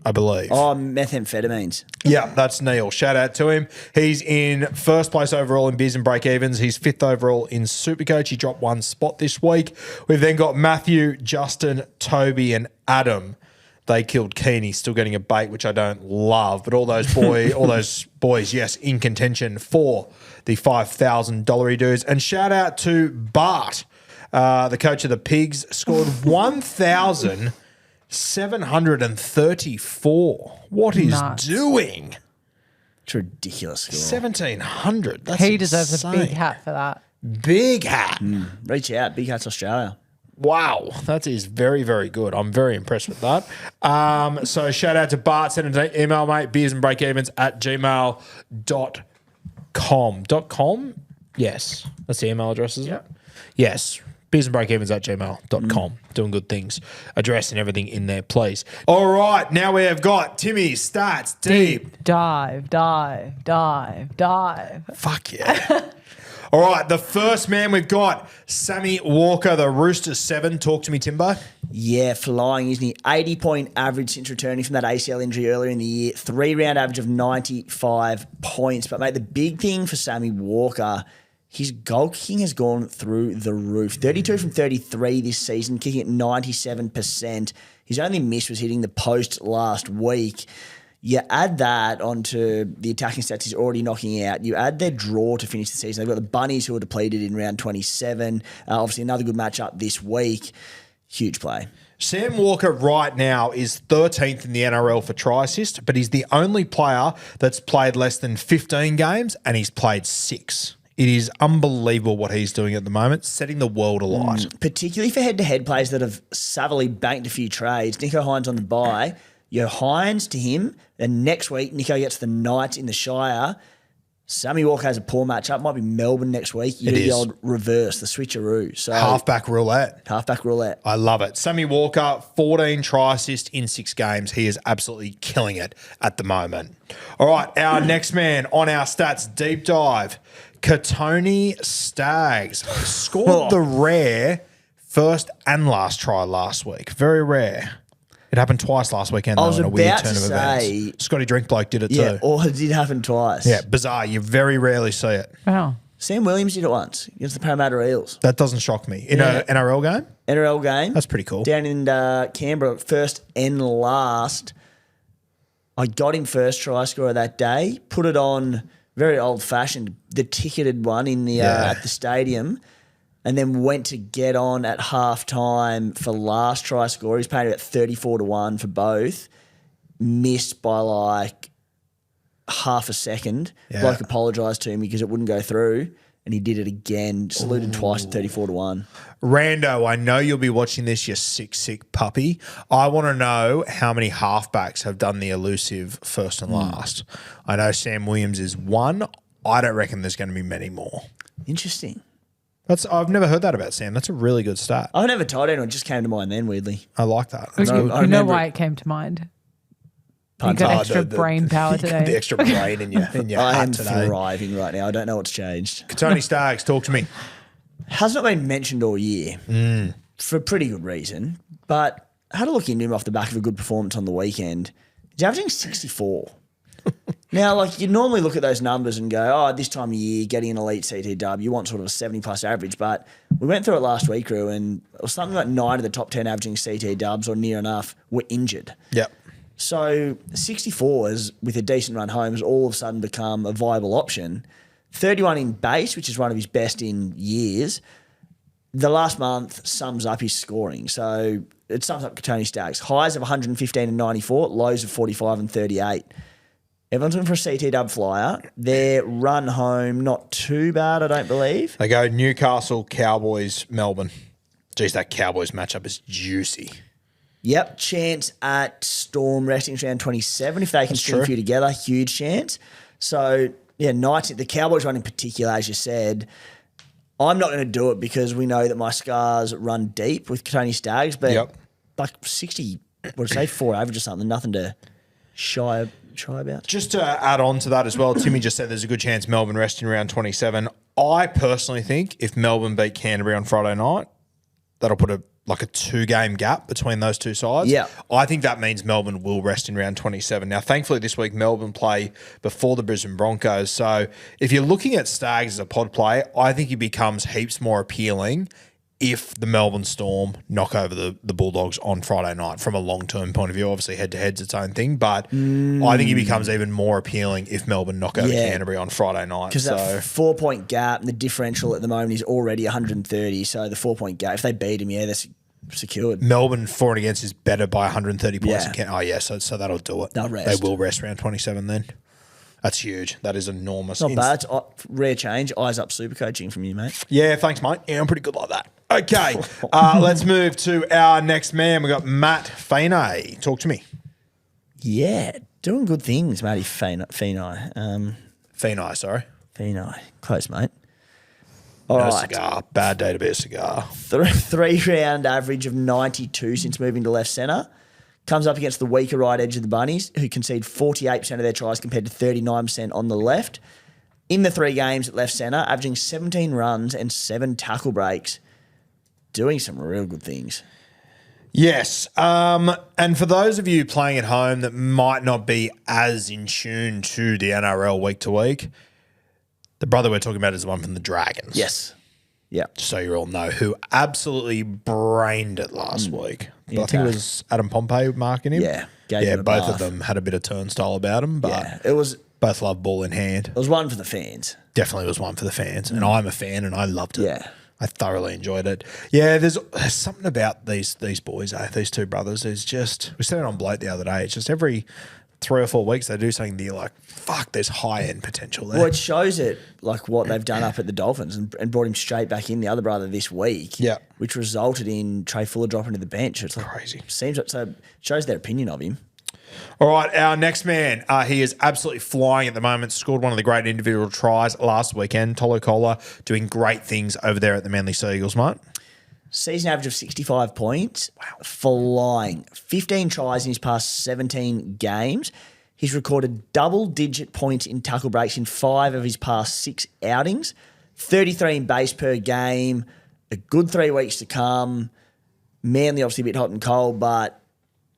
I believe. Oh, methamphetamines. Yeah, that's Neil. Shout out to him. He's in first place overall in Beers and Breakevens. He's 5th overall in SuperCoach. He dropped 1 spot this week. We've then got Matthew, Justin, Toby, and Adam. They killed Keeney, still getting a bait, which I don't love. But all those boys, yes, in contention for the $5,000 dues. And shout out to Bart, the coach of the Pigs, scored 1,734. What is Nuts. doing? It's a ridiculous score. 1,700. That's He deserves insane. a big hat for that. Big hat. Reach out, Big Hats Australia. Wow, that is very, very good. I'm very impressed with that. So shout out to Bart. Send an email, mate, beersandbreakevens@gmail.com. .com? Yes. That's the email address, isn't it? Yes. beersandbreakevens@gmail.com. Doing good things. Address and everything in there, please. All right, now we have got Timmy's Stats Deep. Dive. Fuck yeah. All right, the first man we've got, Sammy Walker, the Roosters 7. Talk to me, Timbo. Yeah, flying, isn't he? 80-point average since returning from that ACL injury earlier in the year. 3-round average of 95 points. But, mate, the big thing for Sammy Walker, his goal kicking has gone through the roof. 32 from 33 this season, kicking at 97%. His only miss was hitting the post last week. You add that onto the attacking stats he's already knocking out. You add their draw to finish the season. They've got the Bunnies who are depleted in round 27. Obviously, another good matchup this week. Huge play. Sam Walker right now is 13th in the NRL for try assist, but he's the only player that's played less than 15 games, and he's played 6. It is unbelievable what he's doing at the moment, setting the world alight. Particularly for head-to-head players that have savvily banked a few trades. Nico Hines on the bye. You Hines to him, then next week Nico gets the Knights in the Shire. Sammy Walker has a poor matchup. Might be Melbourne next week. You do the old reverse, the switcheroo. So Halfback roulette. Halfback roulette. I love it. Sammy Walker, 14 try assists in 6 games. He is absolutely killing it at the moment. All right, our next man on our stats deep dive, Katoni Staggs, scored the rare first and last try last week. Very rare. It happened twice last weekend, I though, was in a weird about turn to of say- events. Scotty Drinkbloke did it Yeah, too. or it did happen twice. Yeah, bizarre. You very rarely see it. Wow. Sam Williams did it once against the Parramatta Eels. That doesn't shock me. In Yeah. an NRL game? NRL game. That's pretty cool. Down in Canberra, first and last. I got him first try scorer that day. Put it on very old-fashioned, the ticketed one in the at the stadium, and then went to get on at halftime for last try score. He's paying about 34-1 for both. Missed by like half a second. Yeah. Bloke apologised to him because it wouldn't go through, and he did it again. Saluted twice at 34-1. Rando, I know you'll be watching this, you sick puppy. I want to know how many halfbacks have done the elusive first and last. I know Sam Williams is one. I don't reckon there's going to be many more. Interesting. I've never heard that about Sam. That's a really good stat. I've never told anyone. It just came to mind then, weirdly. I like that. You, That's you good. know remember why it. it came to mind? Pardon? You got Oh, extra brain power today. The extra brain in your I am hat today. thriving right now. I don't know what's changed. Tony Staggs, talk to me. Has not been mentioned all year for a pretty good reason, but I had a look into him off the back of a good performance on the weekend. He's averaging 64. Now, like, you normally look at those numbers and go, oh, this time of year, getting an elite CT dub, you want sort of a 70-plus average. But we went through it last week, Roo, and it was something like 9 of the top 10 averaging CT dubs or near enough were injured. Yep. So 64 is, with a decent run home, has all of a sudden become a viable option. 31 in base, which is one of his best in years. The last month sums up his scoring. So it sums up Tony Staggs. Highs of 115 and 94, lows of 45 and 38. Everyone's looking for a CT dub flyer. Their run home, not too bad, I don't believe. They go Newcastle, Cowboys, Melbourne. Geez, that Cowboys matchup is juicy. Yep, chance at Storm resting round 27. If they can string true. a few together, huge chance. So, yeah, Knights, the Cowboys run in particular, as you said. I'm not going to do it because we know that my scars run deep with Tony Staggs, but like 60, what did I say, 4 average or something, nothing to shy about. Just to add on to that as well, Timmy just said there's a good chance Melbourne rest in round 27. I personally think if Melbourne beat Canterbury on Friday night, that'll put a 2-game gap between those two sides. Yeah. I think that means Melbourne will rest in round 27. Now, thankfully, this week Melbourne play before the Brisbane Broncos. So if you're looking at Staggs as a pod play, I think he becomes heaps more appealing if the Melbourne Storm knock over the Bulldogs on Friday night from a long-term point of view. Obviously, head-to-head's its own thing, but I think he becomes even more appealing if Melbourne knock over Canterbury on Friday night. Because that 4-point gap and the differential at the moment is already 130. So the 4-point gap, if they beat him, they're secured. Melbourne for and against is better by 130 points. Yeah. So that'll do it. They'll rest. They will rest round 27 then. That's huge. That is enormous. Not bad. It's rare change. Eyes up super coaching from you, mate. Yeah, thanks, mate. Yeah, I'm pretty good like that. Okay, let's move to our next man. We've got Matt Feeney. Talk to me. Yeah, doing good things, Matty Feeney. Feeney, sorry. Feeney. Close, mate. No All right. cigar. Bad day to be a cigar. 3-round average of 92 since moving to left centre. Comes up against the weaker right edge of the Bunnies, who concede 48% of their tries compared to 39% on the left. In the 3 games at left centre, averaging 17 runs and 7 tackle breaks. Doing some real good things. Yes. And for those of you playing at home that might not be as in tune to the NRL week to week, the brother we're talking about is the one from the Dragons. Yes. Yeah. So you all know who absolutely brained it last week. But I think it was Adam Pompey marking him. Yeah. Gave him a both bath. of them had a bit of turnstile about them, but Yeah. It was both love ball in hand. one for the fans. Definitely was one for the fans. And I'm a fan and I loved it. Yeah. I thoroughly enjoyed it. Yeah, there's something about these boys, these two brothers. There's just, we said it on Bloat the other day, it's just every 3 or 4 weeks they do something that you're like, fuck, there's high-end potential there. Well, it shows it, like what they've done up at the Dolphins and brought him straight back in, the other brother, this week. Yeah. Which resulted in Trey Fuller dropping to the bench. It's like, Crazy. Seems like, so shows their opinion of him. All right, our next man, he is absolutely flying at the moment. Scored one of the great individual tries last weekend. Tolo Kola doing great things over there at the Manly Seagulls, mate. Season average of 65 points. Wow. Flying. 15 tries in his past 17 games. He's recorded double-digit points in tackle breaks in 5 of his past 6 outings. 33 in base per game. A good 3 weeks to come. Manly obviously a bit hot and cold, but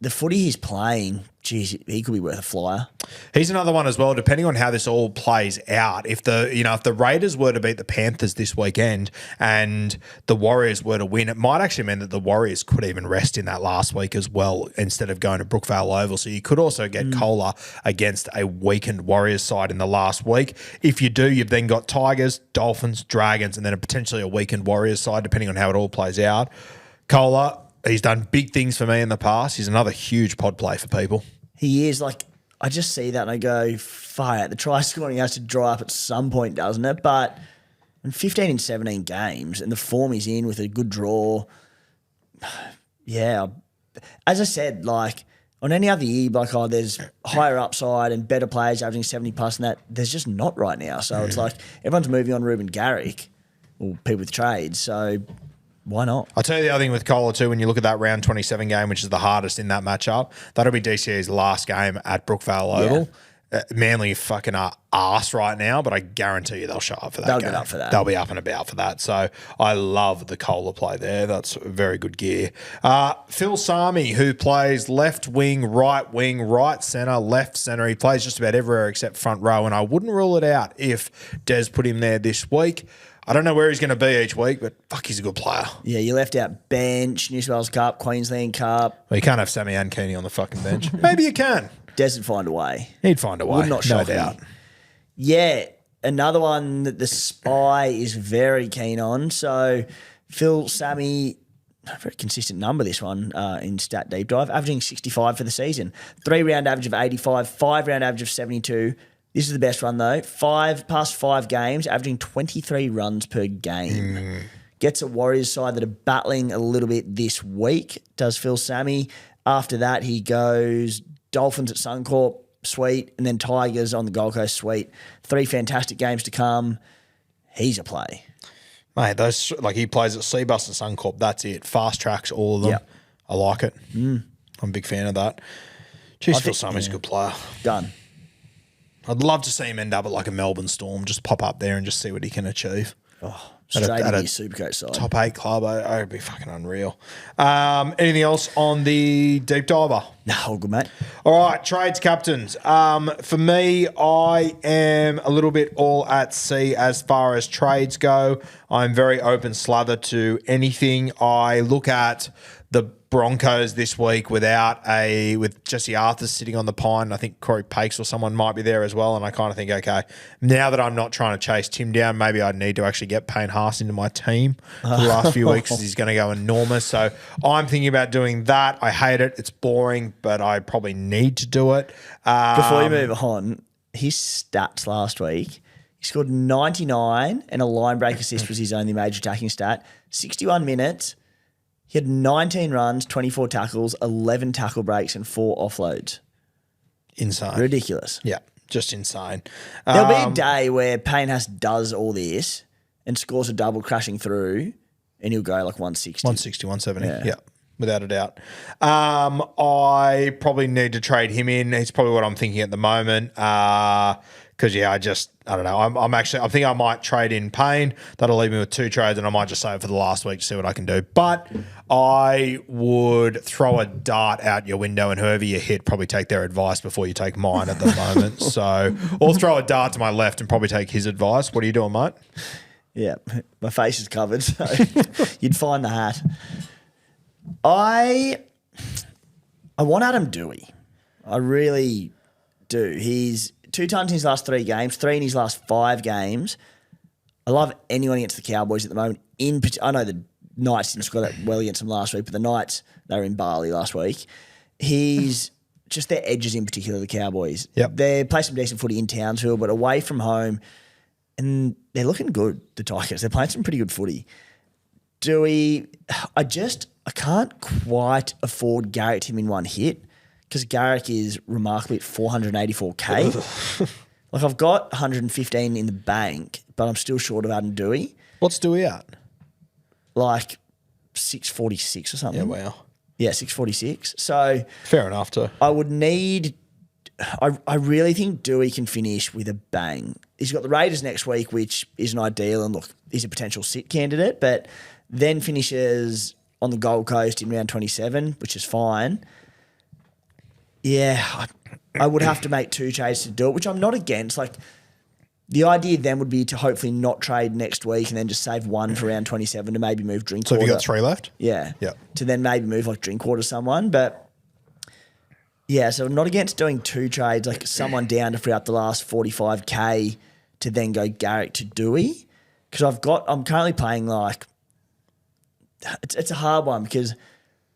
the footy he's playing, geez, he could be worth a flyer. He's another one as well, depending on how this all plays out. If the Raiders were to beat the Panthers this weekend and the Warriors were to win, it might actually mean that the Warriors could even rest in that last week as well instead of going to Brookvale Oval. So you could also get Kohler against a weakened Warriors side in the last week. If you do, you've then got Tigers, Dolphins, Dragons, and then potentially a weakened Warriors side, depending on how it all plays out. Kohler, he's done big things for me in the past. He's another huge pod play for people. He is. Like, I just see that and I go, fire. The try scoring has to dry up at some point, doesn't it? But in 15 in 17 games and the form he's in with a good draw, yeah. As I said, like, on any other year, like, there's higher upside and better players averaging 70 plus and that. There's just not right now. So it's like everyone's moving on Ruben Garrick. or people with trades. So why not? I'll tell you the other thing with Kohler too, when you look at that round 27 game, which is the hardest in that matchup, that'll be DCE's last game at Brookvale Oval. Manly fucking are arse right now, but I guarantee you they'll show up for that They'll game. get up for that. They'll be up and about for that. So I love the Kohler play there. That's very good gear. Phil Sami, who plays left wing, right centre, left centre. He plays just about everywhere except front row, and I wouldn't rule it out if Des put him there this week. I don't know where he's going to be each week, but fuck, he's a good player. Yeah, you left out bench, New South Wales Cup, Queensland Cup. Well, you can't have Sammy and Keeney on the fucking bench. Maybe you can. Des would find a way. He'd find a way. Would not shock no doubt. me. Yeah, another one that the Spy is very keen on. So Phil Sammy, a very consistent number this one in Stat Deep Dive, averaging 65 for the season. 3-round average of 85, 5-round average of 72. This is the best one though. Past five games, averaging 23 runs per game. Gets a Warriors side that are battling a little bit this week, does Phil Sammy. After that, he goes Dolphins at Suncorp, sweet, and then Tigers on the Gold Coast, sweet. 3 fantastic games to come. He's a play. Mate, those like he plays at Seabus and Suncorp. That's it. Fast tracks, all of them. Yep. I like it. I'm a big fan of that. Jeez, Phil Summers, a good player. Done. I'd love to see him end up at like a Melbourne Storm, just pop up there and just see what he can achieve. Straight at into a your Supercoach side. Top 8 club, it'd be fucking unreal. Anything else on the deep diver? No, all good, mate. All right, trades captains. For me, I am a little bit all at sea as far as trades go. I'm very open slather to anything. I look at the Broncos this week with Jesse Arthur sitting on the pine. I think Corey Pakes or someone might be there as well. And I kind of think, okay, now that I'm not trying to chase Tim down, maybe I need to actually get Payne Haas into my team for the last few weeks because he's going to go enormous. So I'm thinking about doing that. I hate it. It's boring, but I probably need to do it. Before you move on, his stats last week, he scored 99 and a line break assist was his only major attacking stat. 61 minutes. He had 19 runs, 24 tackles, 11 tackle breaks, and 4 offloads. Insane. Ridiculous. Yeah, just insane. There'll be a day where Payne Haas does all this and scores a double crashing through, and he'll go like 160. 160, 170. Yeah. Without a doubt. I probably need to trade him in. He's probably what I'm thinking at the moment. Because, I don't know. I think I might trade in Payne. That'll leave me with 2 trades, and I might just save it for the last week to see what I can do. But I would throw a dart out your window, and whoever you hit, probably take their advice before you take mine at the moment. So, or throw a dart to my left and probably take his advice. What are you doing, mate? Yeah, my face is covered, so you'd find the hat. I want Adam Dewey. I really do. He's 2 tons in his last 3 games, 3 in his last 5 games. I love anyone against the Cowboys at the moment. I know the Knights didn't score that well against them last week, but the Knights, they were in Bali last week. He's just their edges in particular, the Cowboys. Yep. They play some decent footy in Townsville, but away from home, and they're looking good, the Tigers. They're playing some pretty good footy. Dewey, I can't quite afford Garrett him in one hit because Garrick is remarkably at 484k. Like I've got 115 in the bank, but I'm still short of Adam Dewey. What's Dewey at? Like 646 or something. Yeah, wow. Yeah, 646. So Fair enough, too. I would need. I really think Dewey can finish with a bang. He's got the Raiders next week, which isn't ideal, and look, he's a potential sit candidate, but then finishes on the Gold Coast in round 27, which is fine. Yeah, I would have to make 2 trades to do it, which I'm not against. Like, the idea then would be to hopefully not trade next week and then just save 1 for round 27 to maybe move Drinkwater. So have you got 3 left? Yeah. Yeah. To then maybe move like Drinkwater to someone. But yeah, so I'm not against doing 2 trades, like someone down to free up the last 45k to then go Garrick to Dewey. Because I'm currently playing like, it's a hard one because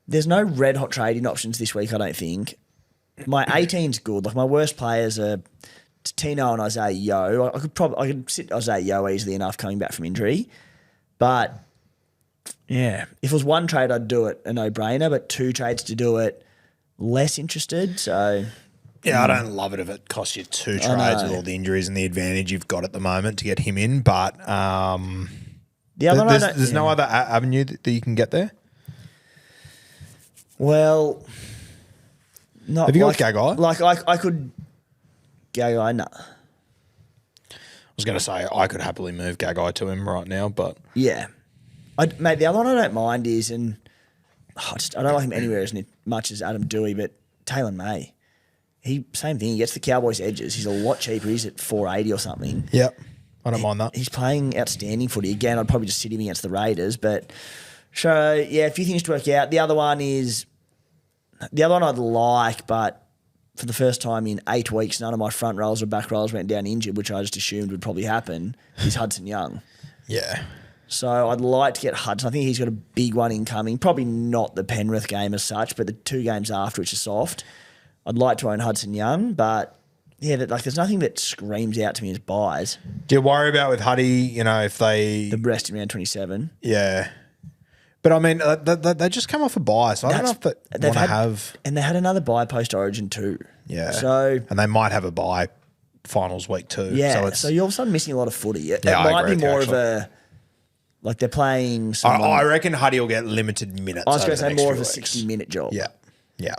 there's no red hot trading options this week, I don't think. My 18's good. Like my worst players are Tino and Isaiah Yeo. I could sit Isaiah Yeo easily enough coming back from injury. But yeah, if it was 1 trade, I'd do it, a no-brainer. But 2 trades to do it, less interested. So yeah, I don't love it if it costs you 2 trades with all the injuries and the advantage you've got at the moment to get him in. But The other one, There's no other avenue that you can get there? Well, not. Have you got Gagai? Like I could. Gagai, no. I was going to say I could happily move Gagai to him right now, but Yeah, mate. The other one I don't mind is, and I don't like him anywhere as much as Adam Dewey, but Taylor May. Same thing. He gets the Cowboys' edges. He's a lot cheaper. He's at 480 or something. yep, I don't mind that. He's playing outstanding footy. Again, I'd probably just sit him against the Raiders. But so, yeah, a few things to work out. The other one I'd like, but for the first time in 8 weeks, none of my front rows or back rows went down injured, which I just assumed would probably happen, is Hudson Young. Yeah. So I'd like to get Hudson. I think he's got a big one incoming. Probably not the Penrith game as such, but the 2 games after, which are soft. I'd like to own Hudson Young, but yeah, there's nothing that screams out to me as buys. Do you worry about with Huddy, if they... The rest around 27. Yeah. But I mean, they just come off a buy, so I don't know if they want to have... And they had another buy post-Origin too. Yeah. So... And they might have a buy finals week too. Yeah, so you're all of a sudden missing a lot of footy. It I might agree be with you, more of actually. a... Like they're playing someone... I reckon Huddy will get limited minutes. I was going over to the say next more few of a weeks. 60-minute job. Yeah. Yeah.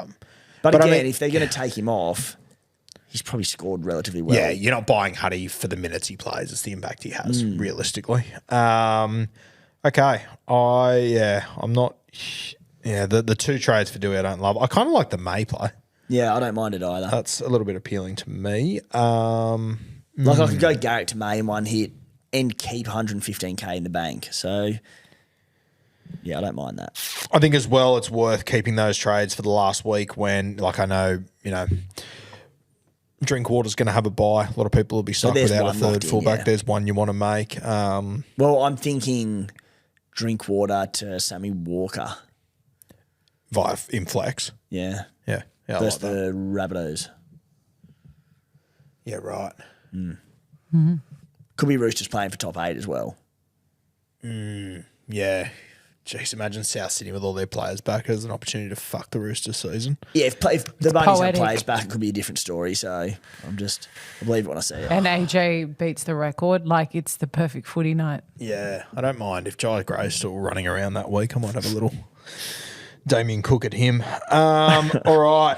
But I again, mean- if they're going to take him off, he's probably scored relatively well. Yeah, you're not buying Huddy for the minutes he plays. It's the impact he has, realistically. Okay. I'm not... Yeah, the 2 trades for Dewey I don't love. I kind of like the May play. Yeah, I don't mind it either. That's a little bit appealing to me. Like I could go Garrick to May in one hit and keep 115k in the bank. So, yeah, I don't mind that. I think as well it's worth keeping those trades for the last week when, like I know, Drinkwater's going to have a buy. A lot of people will be stuck there's without a one third locked in, fullback. yeah. There's one you want to make. Well, I'm thinking Drinkwater to Sammy Walker. Via Inflex. Yeah. Yeah. Yeah, I Versus like that. the Rabbitohs. Yeah, right. Could be Roosters playing for top 8 as well. Yeah. Jeez, imagine South Sydney with all their players back as an opportunity to fuck the Roosters season. Yeah, if the Bunnies have poetic. players back, it could be a different story. So I believe it when I see it. And AJ beats the record. Like, it's the perfect footy night. Yeah, I don't mind. If Jai Gray's still running around that week, I might have a little Damien Cook at him. All right.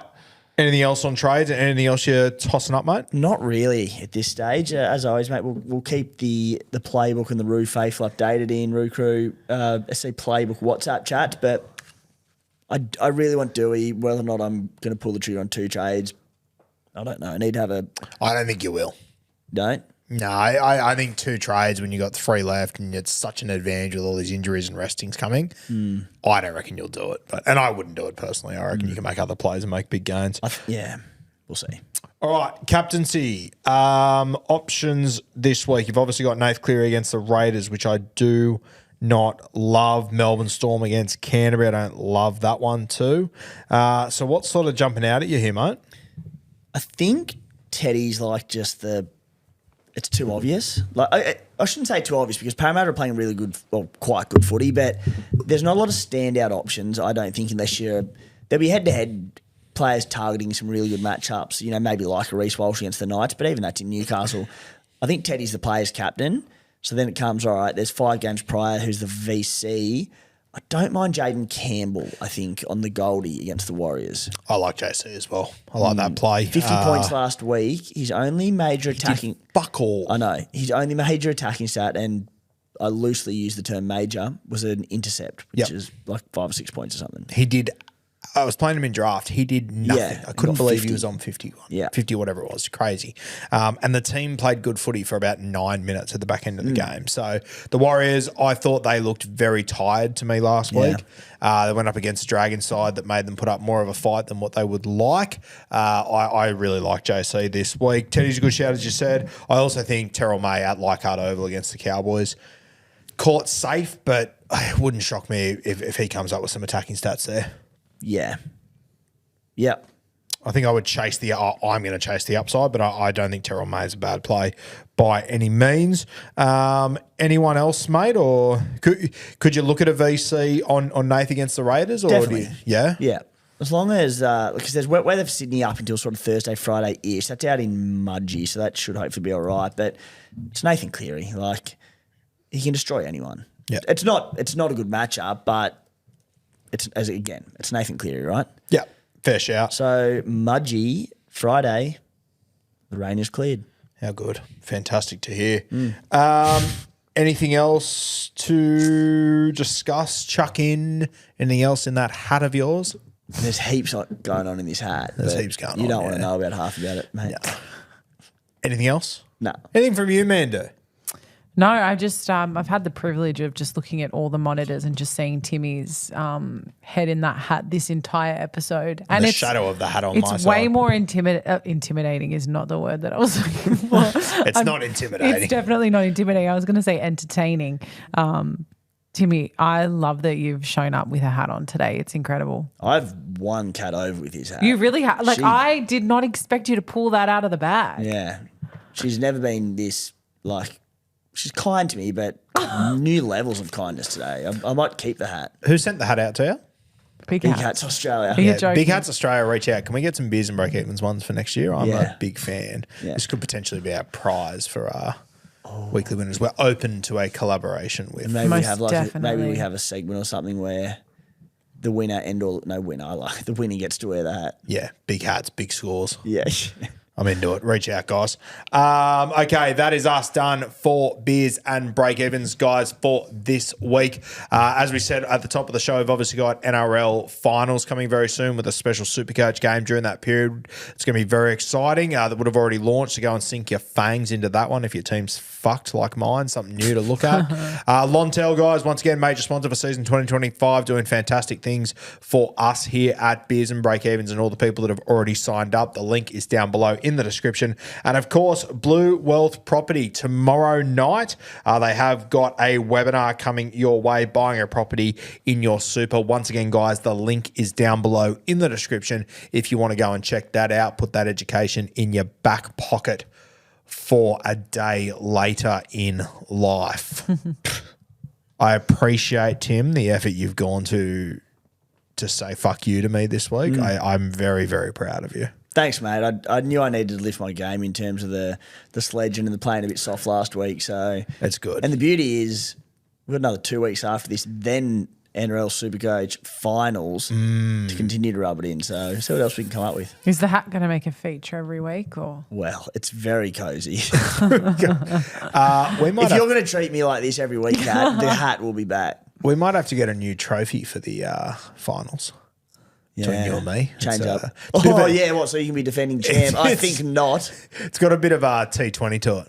Anything else on trades? Anything else you're tossing up, mate? Not really at this stage. As always, mate, we'll keep the playbook and the Roo Faithful updated in Roo Crew SC Playbook WhatsApp chat. But I really want Dewey. Whether or not I'm going to pull the trigger on 2 trades, I don't know. I need to have a... I don't think you will. Don't? No, I think 2 trades when you got 3 left and it's such an advantage with all these injuries and restings coming. I don't reckon you'll do it, and I wouldn't do it personally. I reckon you can make other plays and make big gains. Yeah, we'll see. All right, captaincy options this week. You've obviously got Nath Cleary against the Raiders, which I do not love. Melbourne Storm against Canterbury. I don't love that one too. So what's sort of jumping out at you here, mate? I think Teddy's like just it's too obvious. Like I shouldn't say too obvious because Parramatta are playing really good, well, quite good footy, but there's not a lot of standout options, I don't think, unless there'll be head-to-head players targeting some really good matchups, maybe like a Reece Walsh against the Knights, but even that's in Newcastle. I think Teddy's the player's captain, so then it comes, all right, there's 5 games prior, who's the VC. I don't mind Jaden Campbell, I think, on the Goldie against the Warriors. I like JC as well. I like that play. 50 points last week. His only major attacking... Fuck all. I know. His only major attacking stat, and I loosely use the term major, was an intercept, which is like 5 or 6 points or something. He did. I was playing him in draft. He did nothing. Yeah, I couldn't he got believe 50. he was on 51. Yeah. 50 or whatever it was. Crazy. And the team played good footy for about 9 minutes at the back end of the game. So the Warriors, I thought they looked very tired to me last week. They went up against a Dragon side that made them put up more of a fight than what they would like. I really like JC this week. Teddy's a good shout, as you said. I also think Terrell May at Leichhardt Oval against the Cowboys. Call it safe, but it wouldn't shock me if he comes up with some attacking stats there. Yeah. Yep. I think I would chase I'm going to chase the upside, but I don't think Terrell May is a bad play by any means. Anyone else, mate? Or could you look at a VC on Nath against the Raiders? Or Definitely. Yeah? Yeah. As long as, because there's weather for Sydney up until sort of Thursday, Friday-ish. That's out in Mudgee, so that should hopefully be all right. But it's Nathan Cleary. Like, he can destroy anyone. Yeah. It's not a good matchup, but it's Nathan Cleary, right? Yeah, fair shout. So Mudgee, Friday, the rain is cleared. How good. Fantastic to hear. Anything else to discuss? Chuck in anything else in that hat of yours? There's heaps going on in this hat. There's but heaps going on, You don't want to yeah. know about half about it, mate. Anything else? No. Anything from you, Mando? No, I just I've had the privilege of just looking at all the monitors and just seeing Timmy's head in that hat this entire episode. And The it's shadow of the hat on my It's side. way more intimidating is not the word that I was looking for. It's not intimidating. It's definitely not intimidating. I was going to say entertaining. Timmy, I love that you've shown up with a hat on today. It's incredible. I've won Cat over with his hat. You really have. Like, She- I did not expect you to pull that out of the bag. Yeah. She's never been this, like, she's kind to me, but new levels of kindness today. I might keep the hat. Who sent the hat out to you? Big Big hats. Hats Australia. You're joking. Big Hats Australia, reach out. Can we get some Beers and Breakevens ones for next year? I'm Yeah. a big fan. Yeah. This could potentially be our prize for our weekly winners. We're open to a collaboration with. Maybe we Most have definitely. maybe we have a segment or something where the winner the winner gets to wear the hat. Yeah, big hats, big scores. Yeah. I'm into it. Reach out, guys. Okay, that is us done for Beers and Breakevens, guys, for this week. As we said at the top of the show, we've obviously got NRL finals coming very soon with a special SuperCoach game during that period. It's going to be very exciting. That would have already launched, to go and sink your fangs into that one if your team's fucked like mine. Something new to look at. Lontel, guys, once again, major sponsor for season 2025, doing fantastic things for us here at Beers and Breakevens and all the people that have already signed up. The link is down below in the description. And of course, Blue Wealth Property tomorrow night. They have got a webinar coming your way, buying a property in your super. Once again, guys, the link is down below in the description if you want to go and check that out. Put that education in your back pocket for a day later in life. I appreciate, Tim, the effort you've gone to say fuck you to me this week. I'm very, very proud of you. Thanks, mate. I knew I needed to lift my game in terms of the sledging and the playing a bit soft last week. So It's good. And the beauty is we've got another 2 weeks after this, then NRL SuperCoach finals to continue to rub it in. So see what else we can come up with. Is the hat going to make a feature every week? Or Well, it's very cozy. We might If have, you're going to treat me like this every week, Kat, the hat will be back. we might have to get a new trophy for the finals. Between you and me. Change It's, up. it's a bit of a- Yeah, what? So you can be defending champ? I think not. It's got a bit of a T20 to it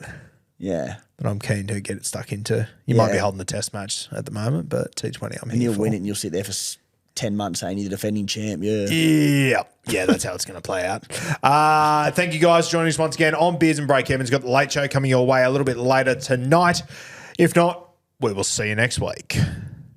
Yeah. that I'm keen to get it stuck into. You might be Yeah. holding the test match at the moment, but T20 I'm And here you'll for. win it and you'll sit there for 10 months saying you're the defending champ. Yeah. Yeah, that's how it's going to play out. Thank you guys for joining us once again on Beers and Breakevens. Got the late show coming your way a little bit later tonight. If not, we will see you next week.